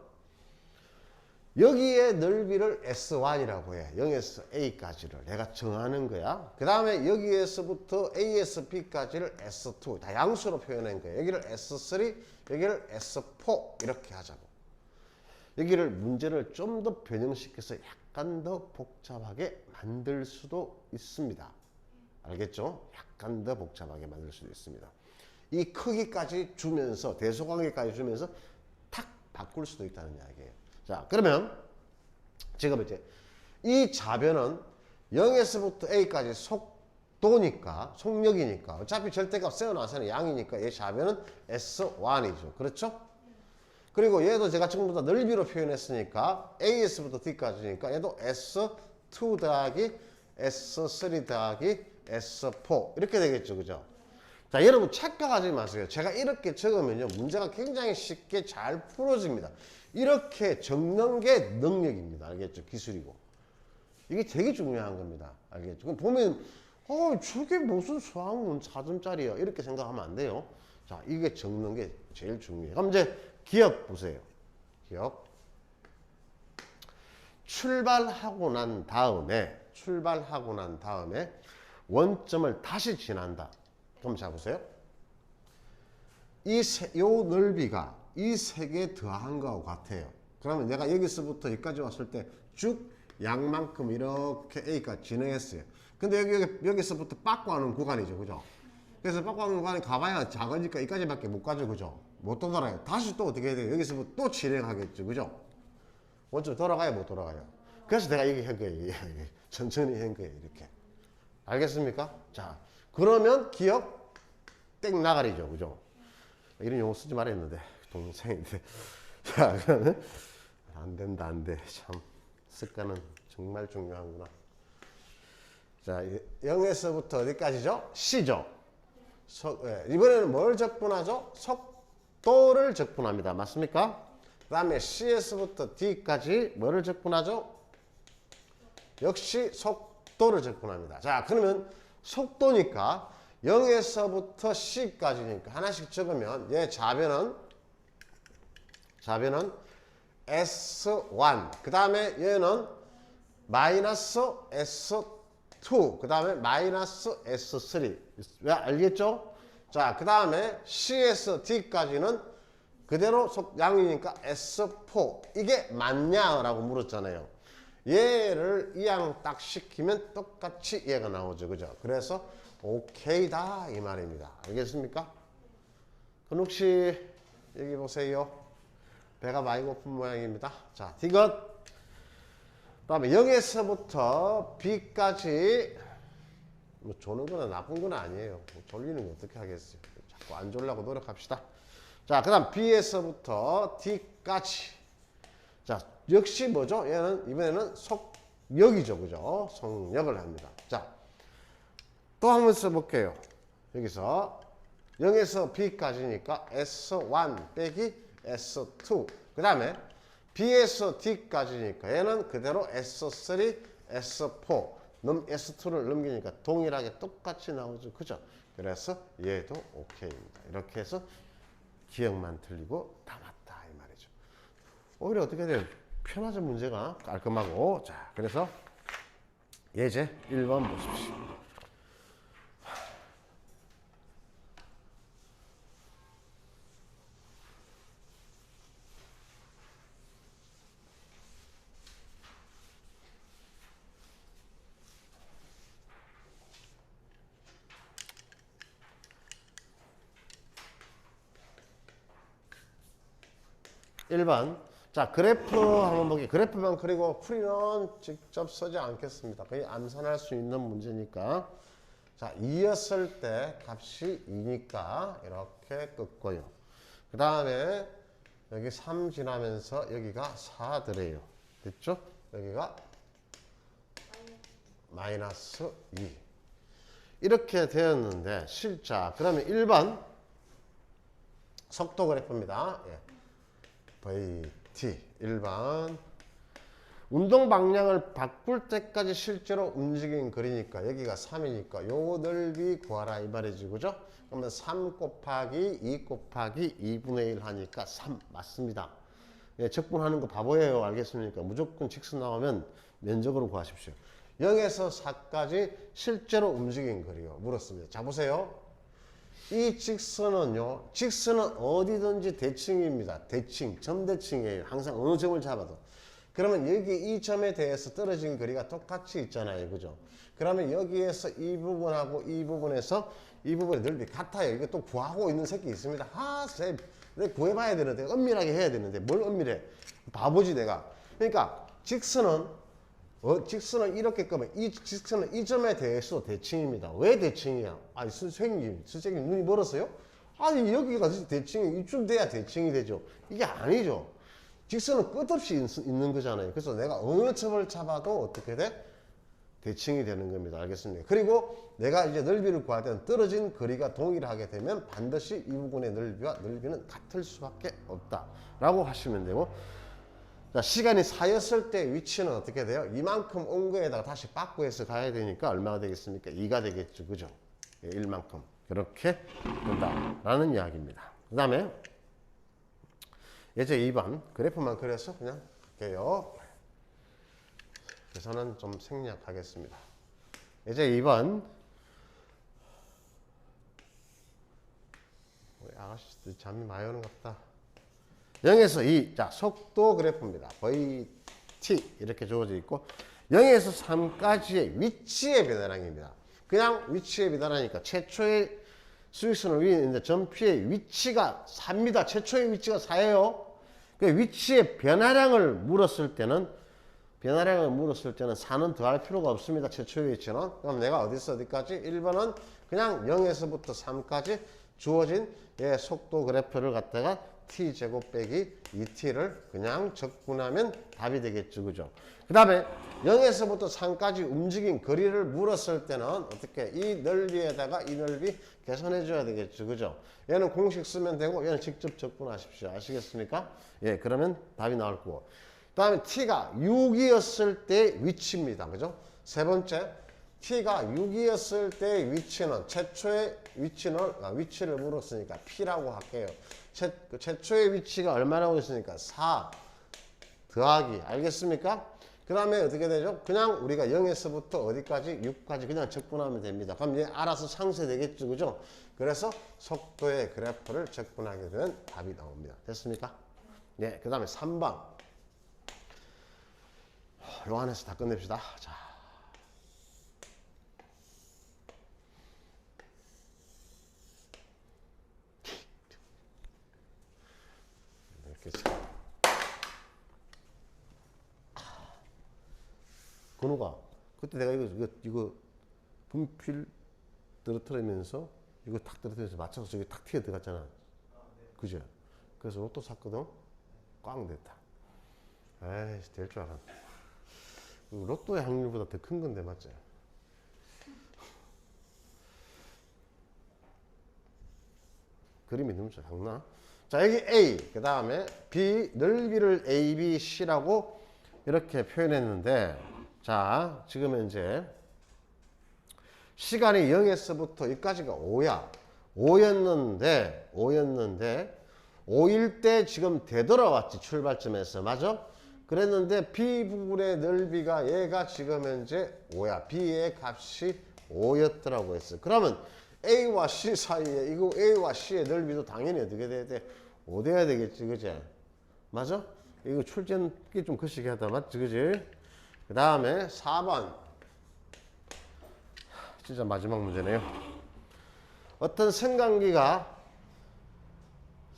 여기에 넓이를 S1이라고 해. 0에서 A까지를 내가 정하는 거야. 그 다음에 여기에서부터 A에서 B까지를 S2, 다 양수로 표현한 거야. 여기를 S3, 여기를 S4 이렇게 하자고. 여기를 문제를 좀 더 변형시켜서 약간 더 복잡하게 만들 수도 있습니다. 알겠죠? 약간 더 복잡하게 만들 수도 있습니다. 이 크기까지 주면서, 대소관계까지 주면서 탁 바꿀 수도 있다는 이야기예요. 자, 그러면 지금 이제 이 좌변은 0에서부터 A까지 속도니까, 속력이니까, 어차피 절대값 세워놔서는 양이니까 얘 좌변은 S1이죠. 그렇죠? 그리고 얘도 제가 전부 다 넓이로 표현했으니까 A에서부터 D까지니까 얘도 S2 더하기 S3 더하기 S4 이렇게 되겠죠. 그죠? 자, 여러분 착각하지 마세요. 제가 이렇게 적으면요, 문제가 굉장히 쉽게 잘 풀어집니다. 이렇게 적는 게 능력입니다. 알겠죠? 기술이고. 이게 되게 중요한 겁니다. 알겠죠? 그럼 보면 저게 무슨 수학문 4점짜리야 이렇게 생각하면 안 돼요. 자, 이게 적는 게 제일 중요해요. 그럼 이제 기억 보세요. 기억. 출발하고 난 다음에 원점을 다시 지난다. 그럼 자 보세요. 요 넓이가 이 세 개 더한 거하고 같아요. 그러면 내가 여기서부터 여기까지 왔을 때 쭉 양만큼 이렇게 A까지 진행했어요. 근데 여기서부터 빠꾸하는 구간이죠. 그죠? 그래서 빠꾸하는 구간이 가봐야 작으니까 여기까지밖에 못 가죠. 그죠? 못 돌아가요. 다시 또 어떻게 해야 돼요? 여기서부터 또 진행하겠죠. 그죠? 원점 돌아가요? 못 돌아가요? 그래서 내가 얘기 한 거예요. 천천히 한 거예요. 이렇게. 알겠습니까? 자, 그러면 기억 땡 나가리죠. 그죠? 이런 용어 쓰지 말했는데 동영상인데. 자, 그러면 안 된다, 안 돼. 참 습관은 정말 중요하구나. 자, 0에서부터 어디까지죠? C죠. 이번에는 뭘 적분하죠? 속도를 적분합니다. 맞습니까? 그 다음에 C에서부터 D까지 뭐를 적분하죠? 역시 속도를 적분합니다. 자, 그러면 속도니까 0에서부터 C까지니까 하나씩 적으면 얘 좌변은 S1, 그 다음에 얘는 마이너스 S2, 그 다음에 마이너스 S3. 왜 알겠죠? 자, 그 다음에 C에서 D까지는 그대로 양이니까 S4. 이게 맞냐라고 물었잖아요. 얘를 이양 딱 시키면 똑같이 얘가 나오죠. 그죠? 그래서 오케이다 이 말입니다. 알겠습니까? 그럼 혹시 여기 보세요. 배가 많이 고픈 모양입니다. 자, 디귿. 그다음에 0에서부터 B까지 뭐 조는 거나 나쁜 건 아니에요. 뭐 졸리는 거 어떻게 하겠어요. 자꾸 안 졸라고 노력합시다. 자, 그 다음 B에서부터 D까지. 자, 역시 뭐죠? 얘는 이번에는 속력이죠. 그죠? 속력을 합니다. 자, 또 한번 써볼게요. 여기서 0에서 B까지니까 S1 빼기 S2. 그 다음에 B에서 D까지니까 얘는 그대로 S3, S4. S2를 넘기니까 동일하게 똑같이 나오죠. 그죠? 그래서 얘도 오케이입니다. 이렇게 해서 기억만 틀리고 다 맞다 이 말이죠. 오히려 어떻게 돼요? 편하죠. 문제가 깔끔하고. 자, 그래서 예제 1번 보십시오. 1번. 자, 그래프 한번 보기. 그래프만 그리고 풀이는 직접 쓰지 않겠습니다. 거의 암산할 수 있는 문제니까. 자, 2였을 때 값이 2니까 이렇게 긋고요. 그 다음에 여기 3 지나면서 여기가 4 더래요. 됐죠? 여기가 마이너스 2. 이렇게 되었는데 실자. 그러면 1번 속도 그래프입니다. 예. VT 1번 운동 방향을 바꿀 때까지 실제로 움직인 거리니까 여기가 3이니까 요 넓이 구하라 이 말이지. 그죠? 그러면 3 곱하기 2 곱하기 2분의 1 하니까 3 맞습니다. 예, 적분하는 거 바보예요. 알겠습니까? 무조건 직선 나오면 면적으로 구하십시오. 0에서 4까지 실제로 움직인 거리요. 물었습니다. 자, 보세요. 이 직선은요, 직선은 어디든지 대칭입니다. 대칭, 점대칭이에요. 항상 어느 점을 잡아도. 그러면 여기 이 점에 대해서 떨어진 거리가 똑같이 있잖아요. 그죠? 그러면 여기에서 이 부분하고 이 부분에서 이 부분의 넓이 같아요. 이거 또 구하고 있는 새끼 있습니다. 아, 쌤, 내가 구해봐야 되는데, 엄밀하게 해야 되는데, 뭘 엄밀해? 바보지, 내가. 그러니까, 직선은 이렇게 끄면 이 직선은 이 점에 대해서 대칭입니다. 왜 대칭이야? 아니 선생님 눈이 멀었어요? 아니 여기가 대칭이 이쯤 돼야 대칭이 되죠. 이게 아니죠. 직선은 끝없이 있는 거잖아요. 그래서 내가 어느 점을 잡아도 어떻게 돼? 대칭이 되는 겁니다. 알겠습니까? 그리고 내가 이제 넓이를 구할 때는 떨어진 거리가 동일하게 되면 반드시 이 부분의 넓이와 넓이는 같을 수밖에 없다라고 하시면 되고, 자, 시간이 4였을 때 위치는 어떻게 돼요? 이만큼 온 거에다가 다시 바꾸해서 가야 되니까 얼마가 되겠습니까? 2가 되겠죠. 그죠? 1만큼. 그렇게 된다라는 이야기입니다. 그 다음에 예제 2번 그래프만 그려서 그냥 할게요. 계산은 좀 생략하겠습니다. 예제 2번 우리 아가씨들 잠이 많이 오는 것 같다. 0에서 2, 자, 속도 그래프입니다. VT 이렇게 주어져 있고 0에서 3까지의 위치의 변화량입니다. 그냥 위치의 변화량이니까 최초의 수직선을 위에 있는데 점피의 위치가 4입니다. 최초의 위치가 4예요. 그 위치의 변화량을 물었을 때는 4는 더할 필요가 없습니다. 최초의 위치는. 그럼 내가 어디서 어디까지? 1번은 그냥 0에서부터 3까지 주어진 속도 그래프를 갖다가 t제곱 빼기 2t를 그냥 적분하면 답이 되겠죠. 그죠? 그 다음에 0에서부터 3까지 움직인 거리를 물었을 때는 어떻게 이 넓이에다가 이 넓이 계산해 줘야 되겠죠. 그죠? 얘는 공식 쓰면 되고 얘는 직접 적분하십시오. 아시겠습니까? 예, 그러면 답이 나올 거고. 그 다음에 t가 6이었을 때 위치입니다. 그죠? 세 번째, t가 6이었을 때 위치는 최초의 위치를 물었으니까 p라고 할게요. 최초의 위치가 얼마라고 했으니까 4 더하기, 알겠습니까? 그 다음에 어떻게 되죠? 그냥 우리가 0에서부터 어디까지? 6까지 그냥 적분하면 됩니다. 그럼 얘 알아서 상쇄되겠죠. 그죠? 그래서 속도의 그래프를 적분하게 되면 답이 나옵니다. 됐습니까? 네, 그 다음에 3번. 요 안에서 다 끝냅시다. 자. 이렇게 근우가 그때 내가 이거 분필 떨어뜨리면서 이거 탁 떨어뜨리면서 맞춰서 저기 탁 튀어 들어갔잖아. 그죠? 그래서 로또 샀거든. 꽝 됐다. 에이씨, 될 줄 알았네. 로또의 확률보다 더 큰 건데 맞지? 그림이 너무 작나? 자, 여기 A, 그 다음에 B, 넓이를 A, B, C라고 이렇게 표현했는데, 자, 지금 이제 시간이 0에서부터 여기까지가 5야. 5였는데 5일 때 지금 되돌아왔지, 출발점에서. 맞아? 그랬는데 B 부분의 넓이가 얘가 지금 현재 5야. B의 값이 5였더라고 했어. 그러면 A와 C 사이에 이거 A와 C의 넓이도 당연히 어떻게 돼야 돼? 5 돼야 되겠지, 그지? 맞아? 이거 출제는 좀 거시기 하다, 맞지, 그지? 그 다음에 4번. 진짜 마지막 문제네요. 어떤 승강기가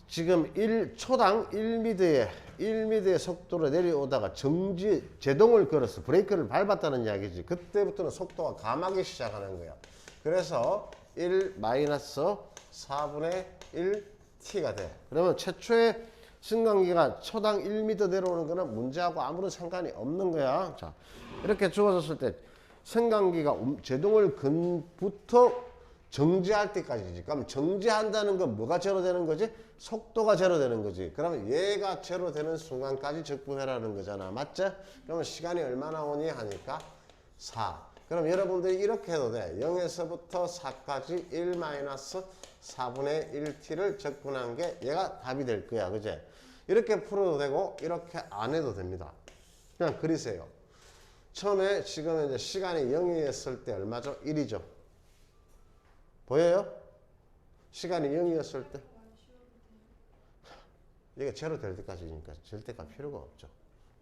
지금 초당 1m의 속도로 내려오다가 제동을 걸었어. 브레이크를 밟았다는 이야기지. 그때부터는 속도가 감하기 시작하는 거야. 그래서 1-4분의 1t가 돼. 그러면 최초의 승강기가 초당 1m 내려오는 거는 문제하고 아무런 상관이 없는 거야. 자, 이렇게 주어졌을 때 승강기가 제동을 근부터 정지할 때까지지. 그럼 정지한다는 건 뭐가 제로되는 거지? 속도가 제로되는 거지. 그러면 얘가 제로되는 순간까지 적분해라는 거잖아. 맞죠? 그러면 시간이 얼마나 오니 하니까 4. 그럼 여러분들이 이렇게 해도 돼. 0에서부터 4까지 1-4분의 1t를 적분한 게 얘가 답이 될 거야. 그제? 이렇게 풀어도 되고 이렇게 안 해도 됩니다. 그냥 그리세요. 처음에 지금 이제 시간이 0이었을 때 얼마죠? 1이죠. 보여요? 시간이 0이었을 때 이게 제로 될 때까지니까 절대가 필요가 없죠.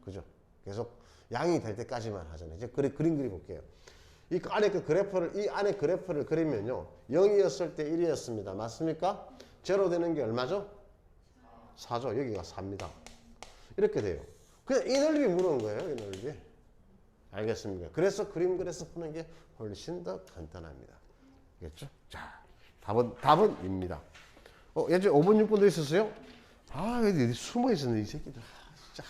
그죠? 계속 양이 될 때까지만 하잖아요. 이제 그림 그려볼게요. 이 안에 그래프를 그리면요. 0이었을 때 1이었습니다. 맞습니까? 제로 되는 게 얼마죠? 4죠. 여기가 4입니다. 이렇게 돼요. 그냥 이 넓이 물은 거예요. 이 넓이. 알겠습니까? 그래서 그림 그려서 푸는 게 훨씬 더 간단합니다. 알겠죠? 자, 답은 입니다. 예전에 5번, 6번도 있었어요? 아, 어디 숨어 있었네, 이 새끼들. 진짜,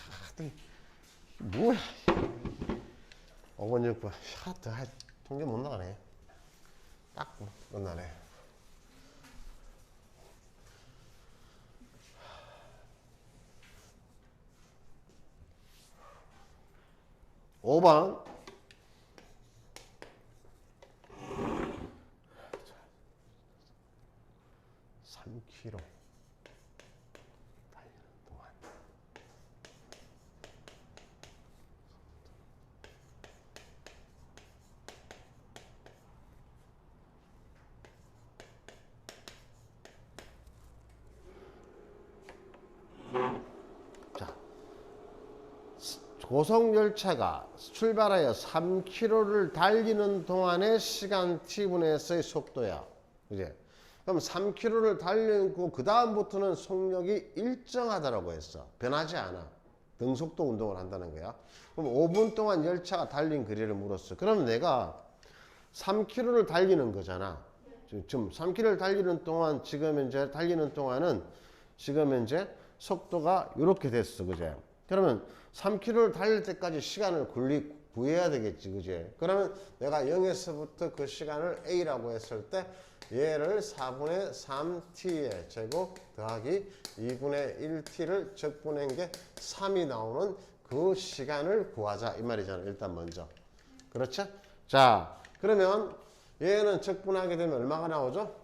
뭐야. 5번, 6번. 통계 못 나가네. 딱 끝나네. 오 번 3km 달리는 동안 자, 고속열차가 출발하여 3km를 달리는 동안의 시간 t분의 s의 속도야. 그제? 그럼 3km를 달리고 그 다음부터는 속력이 일정하다라고 했어. 변하지 않아. 등속도 운동을 한다는 거야. 그럼 5분 동안 열차가 달린 거리를 물었어. 그럼 내가 3km를 달리는 거잖아. 지금 3km를 달리는 동안 지금 현재 달리는 동안은 지금 현재 속도가 이렇게 됐어, 그제? 그러면 3km를 달릴 때까지 시간을 구해야 되겠지, 그제? 그러면 내가 0에서부터 그 시간을 A라고 했을 때 얘를 4분의 3T의 제곱 더하기 2분의 1T를 적분한 게 3이 나오는 그 시간을 구하자 이 말이잖아, 일단 먼저. 그렇죠? 자, 그러면 얘는 적분하게 되면 얼마가 나오죠?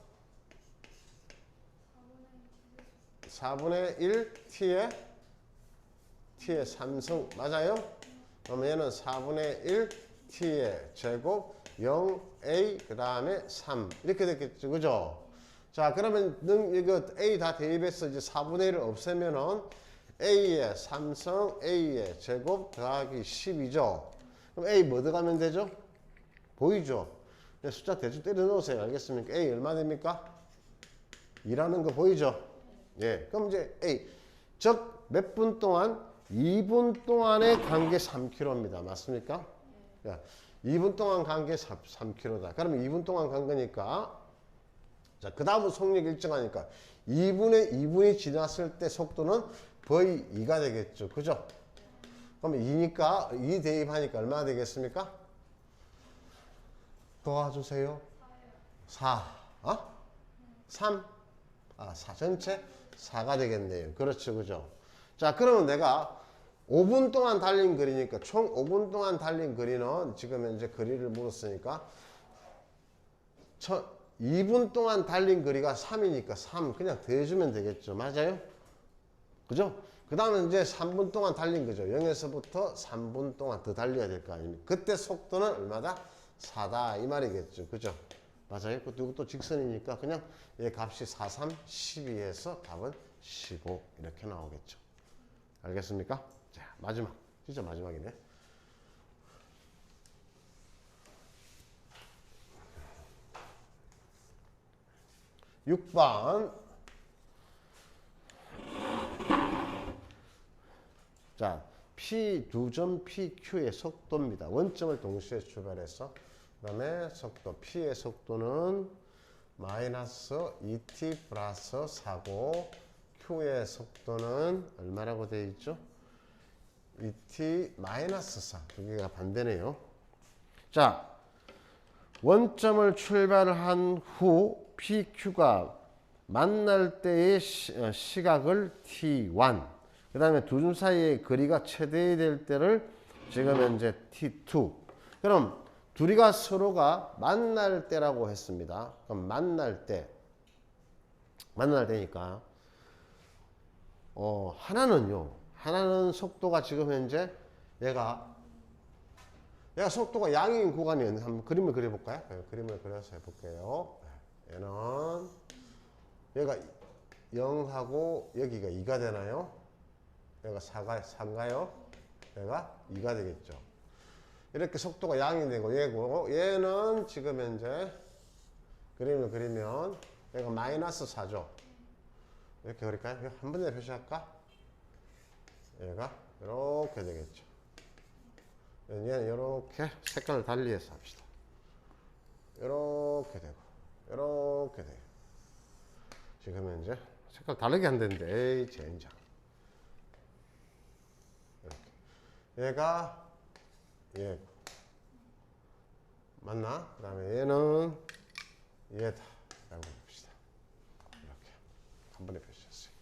4분의 1 T의 3승 맞아요? 그럼 얘는 4분의 1 T의 제곱 0A 그 다음에 3 이렇게 됐겠죠, 그죠? 자, 그러면 이거 A 다 대입해서 이제 4분의 1을 없애면은 A의 3승 A의 제곱 더하기 10이죠. 그럼 A 뭐 들어가면 되죠? 보이죠? 숫자 대충 때려 넣으세요. 알겠습니까? A 얼마 됩니까? 2라는 거 보이죠? 예. 그럼 이제 A. 즉, 몇 분 동안? 2분 동안의 간게 3km입니다. 맞습니까? 야, 2분 동안 간 게 3km다. 그러면 2분 동안 간 거니까. 자, 그 다음은 속력 일정하니까. 2분이 지났을 때 속도는 거의 2가 되겠죠. 그죠? 그러면 2니까, 2 대입하니까 얼마나 되겠습니까? 도와주세요. 4. 3. 4. 전체 4가 되겠네요. 그렇죠. 그죠? 자, 그러면 내가 5분 동안 달린 거리니까 총 5분 동안 달린 거리는 지금 현재 거리를 물었으니까 2분 동안 달린 거리가 3이니까 3 그냥 더해주면 되겠죠. 맞아요? 그죠? 그 다음에 이제 3분 동안 달린 거죠. 0에서부터 3분 동안 더 달려야 될 거 아닙니까? 그때 속도는 얼마다? 4다 이 말이겠죠. 그죠? 맞아요? 이것도 직선이니까 그냥 얘 값이 4, 3, 12에서 답은 15 이렇게 나오겠죠. 알겠습니까? 자, 마지막. 진짜 마지막이네. (6번) 자, P 두 점 PQ의 속도입니다. 원점을 동시에 출발해서 그 다음에 속도 P의 속도는 마이너스 2t 플러스 4고 Q의 속도는 얼마라고 되어 있죠? 2t 마이너스 4. 두 개가 반대네요. 자, 원점을 출발을 한 후 PQ가 만날 때의 시각을 T1 그 다음에 두 점 사이의 거리가 최대될 때를 지금 현재 T2 그럼 둘이가 서로가 만날 때라고 했습니다. 그럼 만날 때니까 하나는 속도가 지금 현재 얘가 속도가 양인 구간이 한번 그림을 그려볼까요? 네, 그림을 그려서 해볼게요. 얘는 얘가 0하고 여기가 2가 되나요? 얘가 4인가요? 얘가 2가 되겠죠. 이렇게 속도가 양이 되고 얘는 지금 현재 그림을 그리면 얘가 마이너스 4죠. 이렇게 그릴까요? 한 번에 표시할까? 얘가 이렇게 되겠죠. 얘는 이렇게 색깔을 달리해서 합시다. 이렇게 되고 이렇게 돼요. 지금 현재 색깔 다르게 한다는데 에이 젠장. 이렇게 얘가 얘 맞나? 그 다음에 얘는 얘다 라고 봅시다. 이렇게 한 번에 표시했어요.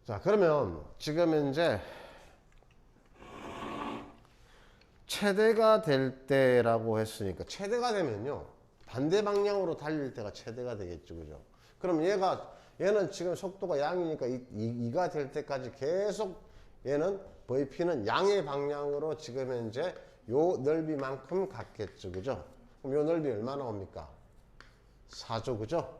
자, 그러면 지금 현재 최대가 될 때라고 했으니까 최대가 되면요 반대 방향으로 달릴 때가 최대가 되겠죠. 그죠? 그럼 얘는 지금 속도가 양이니까 2가 될 때까지 계속 얘는 VP는 양의 방향으로 지금 현재 요 넓이만큼 갔겠죠. 그죠? 그럼 요 넓이 얼마 나옵니까? 4죠. 그죠?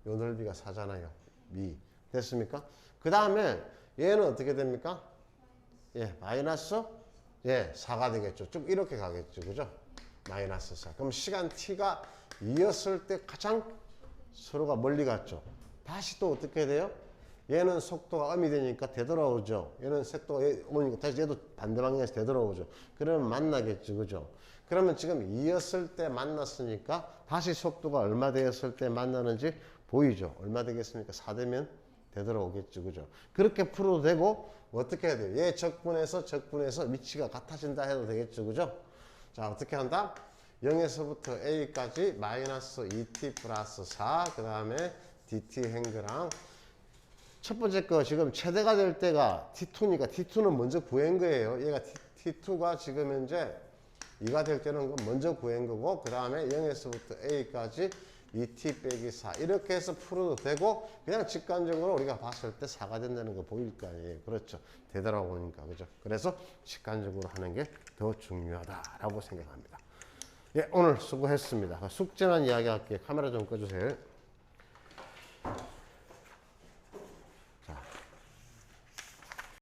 요 넓이가 4잖아요. 미. 됐습니까? 그 다음에 얘는 어떻게 됩니까? 예, 마이너스 4가 되겠죠. 쭉 이렇게 가겠죠. 그죠? 마이너스 4. 그럼 시간 t가 2였을 때 가장 서로가 멀리 갔죠. 다시 또 어떻게 돼요? 얘는 속도가 음이 되니까 되돌아오죠. 얘는 속도가 오니까 다시 얘도 반대 방향에서 되돌아오죠. 그러면 만나겠죠. 그죠? 그러면 지금 2였을 때 만났으니까 다시 속도가 얼마 되었을 때 만나는지 보이죠? 얼마 되겠습니까? 4 되면 되돌아오겠죠. 그죠? 그렇게 풀어도 되고 어떻게 해야 돼요? 얘 적분해서 위치가 같아진다 해도 되겠죠. 그죠? 자, 어떻게 한다? 0에서부터 a까지 마이너스 2t 플러스 4, 그 다음에 dt 행그랑 첫 번째 거 지금 최대가 될 때가 t2니까 t2는 먼저 구한 거예요. 얘가 t2가 지금 현재 2가 될 때는 먼저 구한 거고, 그 다음에 0에서부터 a까지 2t 빼기 4 이렇게 해서 풀어도 되고, 그냥 직관적으로 우리가 봤을 때 4가 된다는 거 보일 거 아니에요. 그렇죠. 되돌아오니까. 그죠. 그래서 직관적으로 하는 게 더 중요하다라고 생각합니다. 예, 오늘 수고했습니다. 숙제만 이야기할게요. 카메라 좀 꺼주세요.